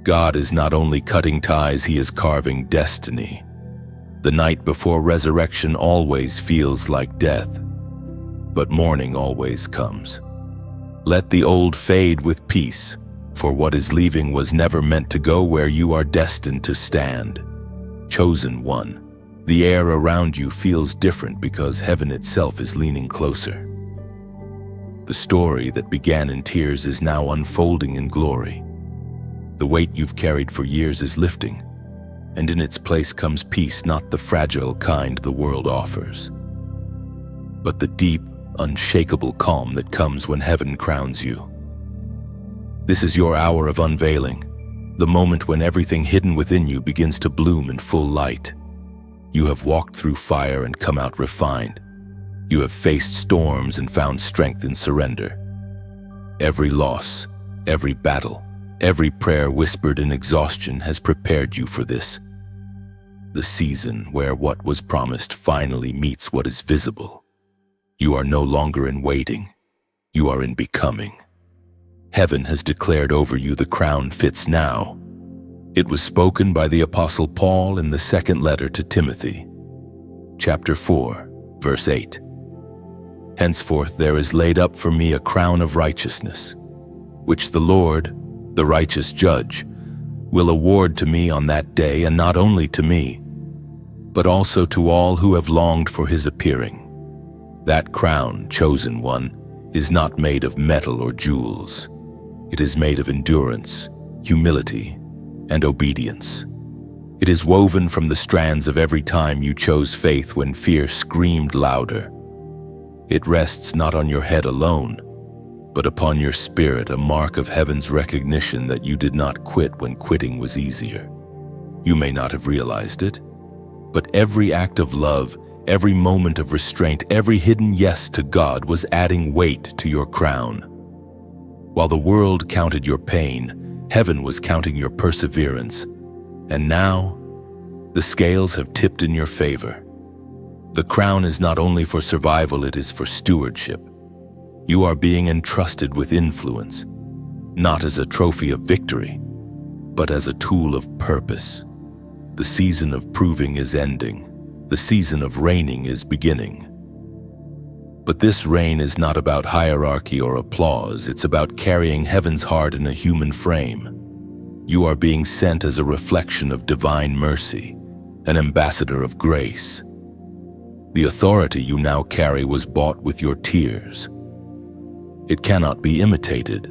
God is not only cutting ties, he is carving destiny. The night before resurrection always feels like death, but morning always comes. Let the old fade with peace, for what is leaving was never meant to go where you are destined to stand. Chosen one, the air around you feels different because heaven itself is leaning closer. The story that began in tears is now unfolding in glory. The weight you've carried for years is lifting, and in its place comes peace, not the fragile kind the world offers, but the deep, unshakable calm that comes when heaven crowns you. This is your hour of unveiling, the moment when everything hidden within you begins to bloom in full light. You have walked through fire and come out refined. You have faced storms and found strength in surrender. Every loss, every battle, every prayer whispered in exhaustion has prepared you for this. The season where what was promised finally meets what is visible. You are no longer in waiting. You are in becoming. Heaven has declared over you the crown fits now. It was spoken by the Apostle Paul in the second letter to Timothy, chapter 4, verse 8. Henceforth there is laid up for me a crown of righteousness, which the Lord, the righteous judge, will award to me on that day, and not only to me, but also to all who have longed for his appearing. That crown, chosen one, is not made of metal or jewels. It is made of endurance, humility, and obedience. It is woven from the strands of every time you chose faith when fear screamed louder. It rests not on your head alone, but upon your spirit, a mark of heaven's recognition that you did not quit when quitting was easier. You may not have realized it, but every act of love, every moment of restraint, every hidden yes to God was adding weight to your crown. While the world counted your pain, heaven was counting your perseverance. And now, the scales have tipped in your favor. The crown is not only for survival, it is for stewardship. You are being entrusted with influence, not as a trophy of victory, but as a tool of purpose. The season of proving is ending. The season of reigning is beginning. But this reign is not about hierarchy or applause. It's about carrying heaven's heart in a human frame. You are being sent as a reflection of divine mercy, an ambassador of grace. The authority you now carry was bought with your tears. It cannot be imitated,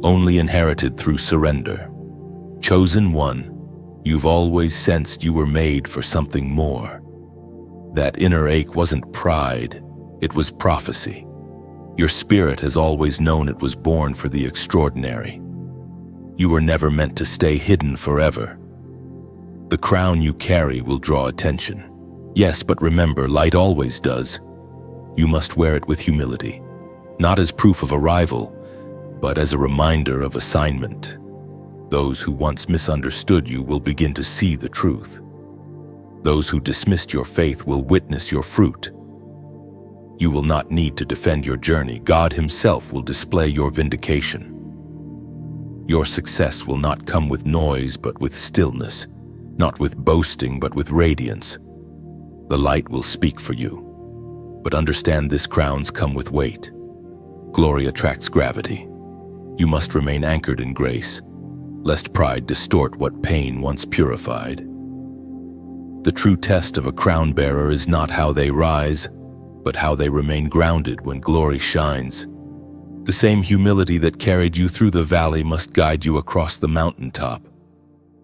only inherited through surrender. Chosen one, you've always sensed you were made for something more. That inner ache wasn't pride, it was prophecy. Your spirit has always known it was born for the extraordinary. You were never meant to stay hidden forever. The crown you carry will draw attention. Yes, but remember, light always does. You must wear it with humility, not as proof of arrival, but as a reminder of assignment. Those who once misunderstood you will begin to see the truth. Those who dismissed your faith will witness your fruit. You will not need to defend your journey. God himself will display your vindication. Your success will not come with noise, but with stillness, not with boasting, but with radiance. The light will speak for you. But understand, this crowns come with weight. Glory attracts gravity. You must remain anchored in grace, lest pride distort what pain once purified. The true test of a crown bearer is not how they rise, but how they remain grounded when glory shines. The same humility that carried you through the valley must guide you across the mountaintop.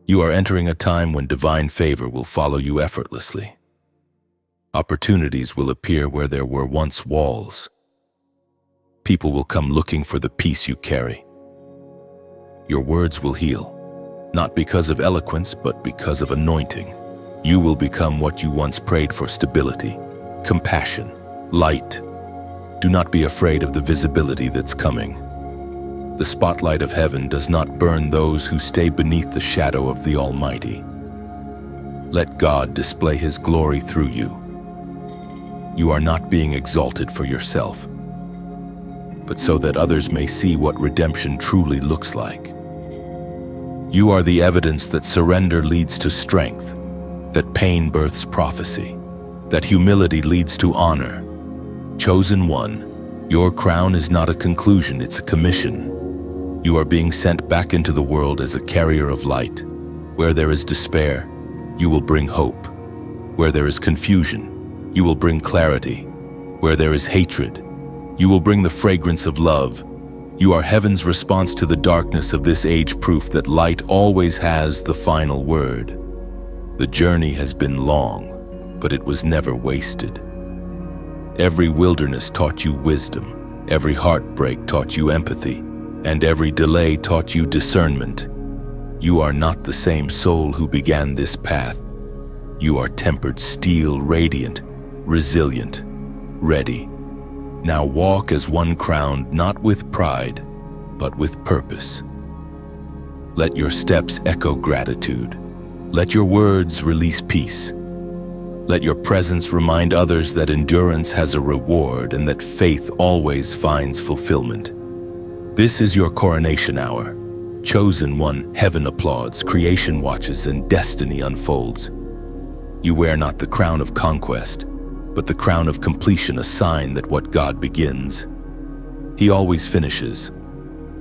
You are entering a time when divine favor will follow you effortlessly. Opportunities will appear where there were once walls. People will come looking for the peace you carry. Your words will heal, not because of eloquence, but because of anointing. You will become what you once prayed for: stability, compassion, light. Do not be afraid of the visibility that's coming. The spotlight of heaven does not burn those who stay beneath the shadow of the Almighty. Let God display His glory through you. You are not being exalted for yourself, but so that others may see what redemption truly looks like. You are the evidence that surrender leads to strength, that pain births prophecy, that humility leads to honor. Chosen one, your crown is not a conclusion, it's a commission. You are being sent back into the world as a carrier of light. Where there is despair, you will bring hope. Where there is confusion, you will bring clarity. Where there is hatred, you will bring the fragrance of love. You are heaven's response to the darkness of this age, proof that light always has the final word. The journey has been long, but it was never wasted. Every wilderness taught you wisdom, every heartbreak taught you empathy, and every delay taught you discernment. You are not the same soul who began this path. You are tempered steel, radiant, resilient, ready. Now walk as one crowned, not with pride, but with purpose. Let your steps echo gratitude. Let your words release peace. Let your presence remind others that endurance has a reward and that faith always finds fulfillment. This is your coronation hour. Chosen one, heaven applauds, creation watches, and destiny unfolds. You wear not the crown of conquest, but the crown of completion, a sign that what God begins, He always finishes.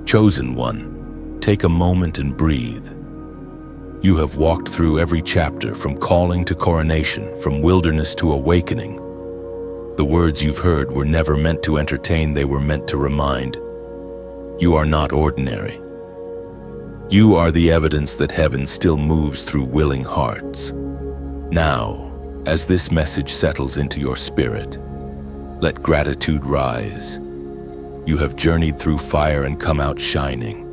Chosen one, take a moment and breathe. You have walked through every chapter, from calling to coronation, from wilderness to awakening. The words you've heard were never meant to entertain, they were meant to remind. You are not ordinary. You are the evidence that heaven still moves through willing hearts. Now, as this message settles into your spirit, let gratitude rise. You have journeyed through fire and come out shining.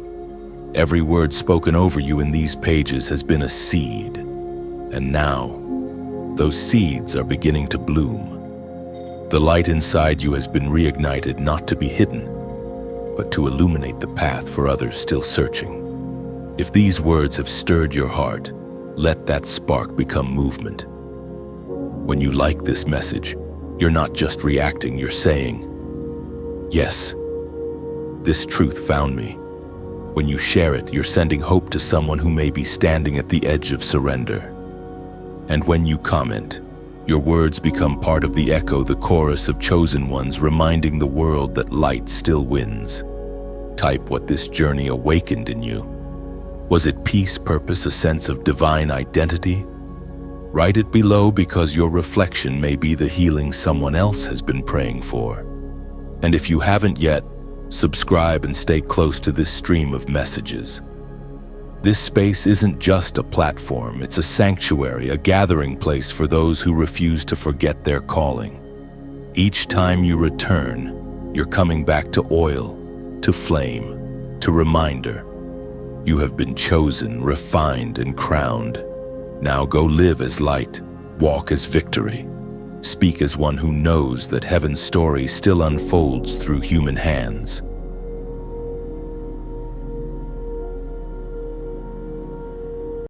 Every word spoken over you in these pages has been a seed, and now, those seeds are beginning to bloom. The light inside you has been reignited, not to be hidden, but to illuminate the path for others still searching. If these words have stirred your heart, let that spark become movement. When you like this message, you're not just reacting, you're saying, "Yes, this truth found me." When you share it, you're sending hope to someone who may be standing at the edge of surrender. And when you comment, your words become part of the echo, the chorus of chosen ones, reminding the world that light still wins. Type what this journey awakened in you. Was it peace, purpose, a sense of divine identity? Write it below, because your reflection may be the healing someone else has been praying for. And if you haven't yet, subscribe and stay close to this stream of messages. This space isn't just a platform, it's a sanctuary, a gathering place for those who refuse to forget their calling. Each time you return, you're coming back to oil, to flame, to reminder. You have been chosen, refined, and crowned. Now go live as light, walk as victory, speak as one who knows that heaven's story still unfolds through human hands.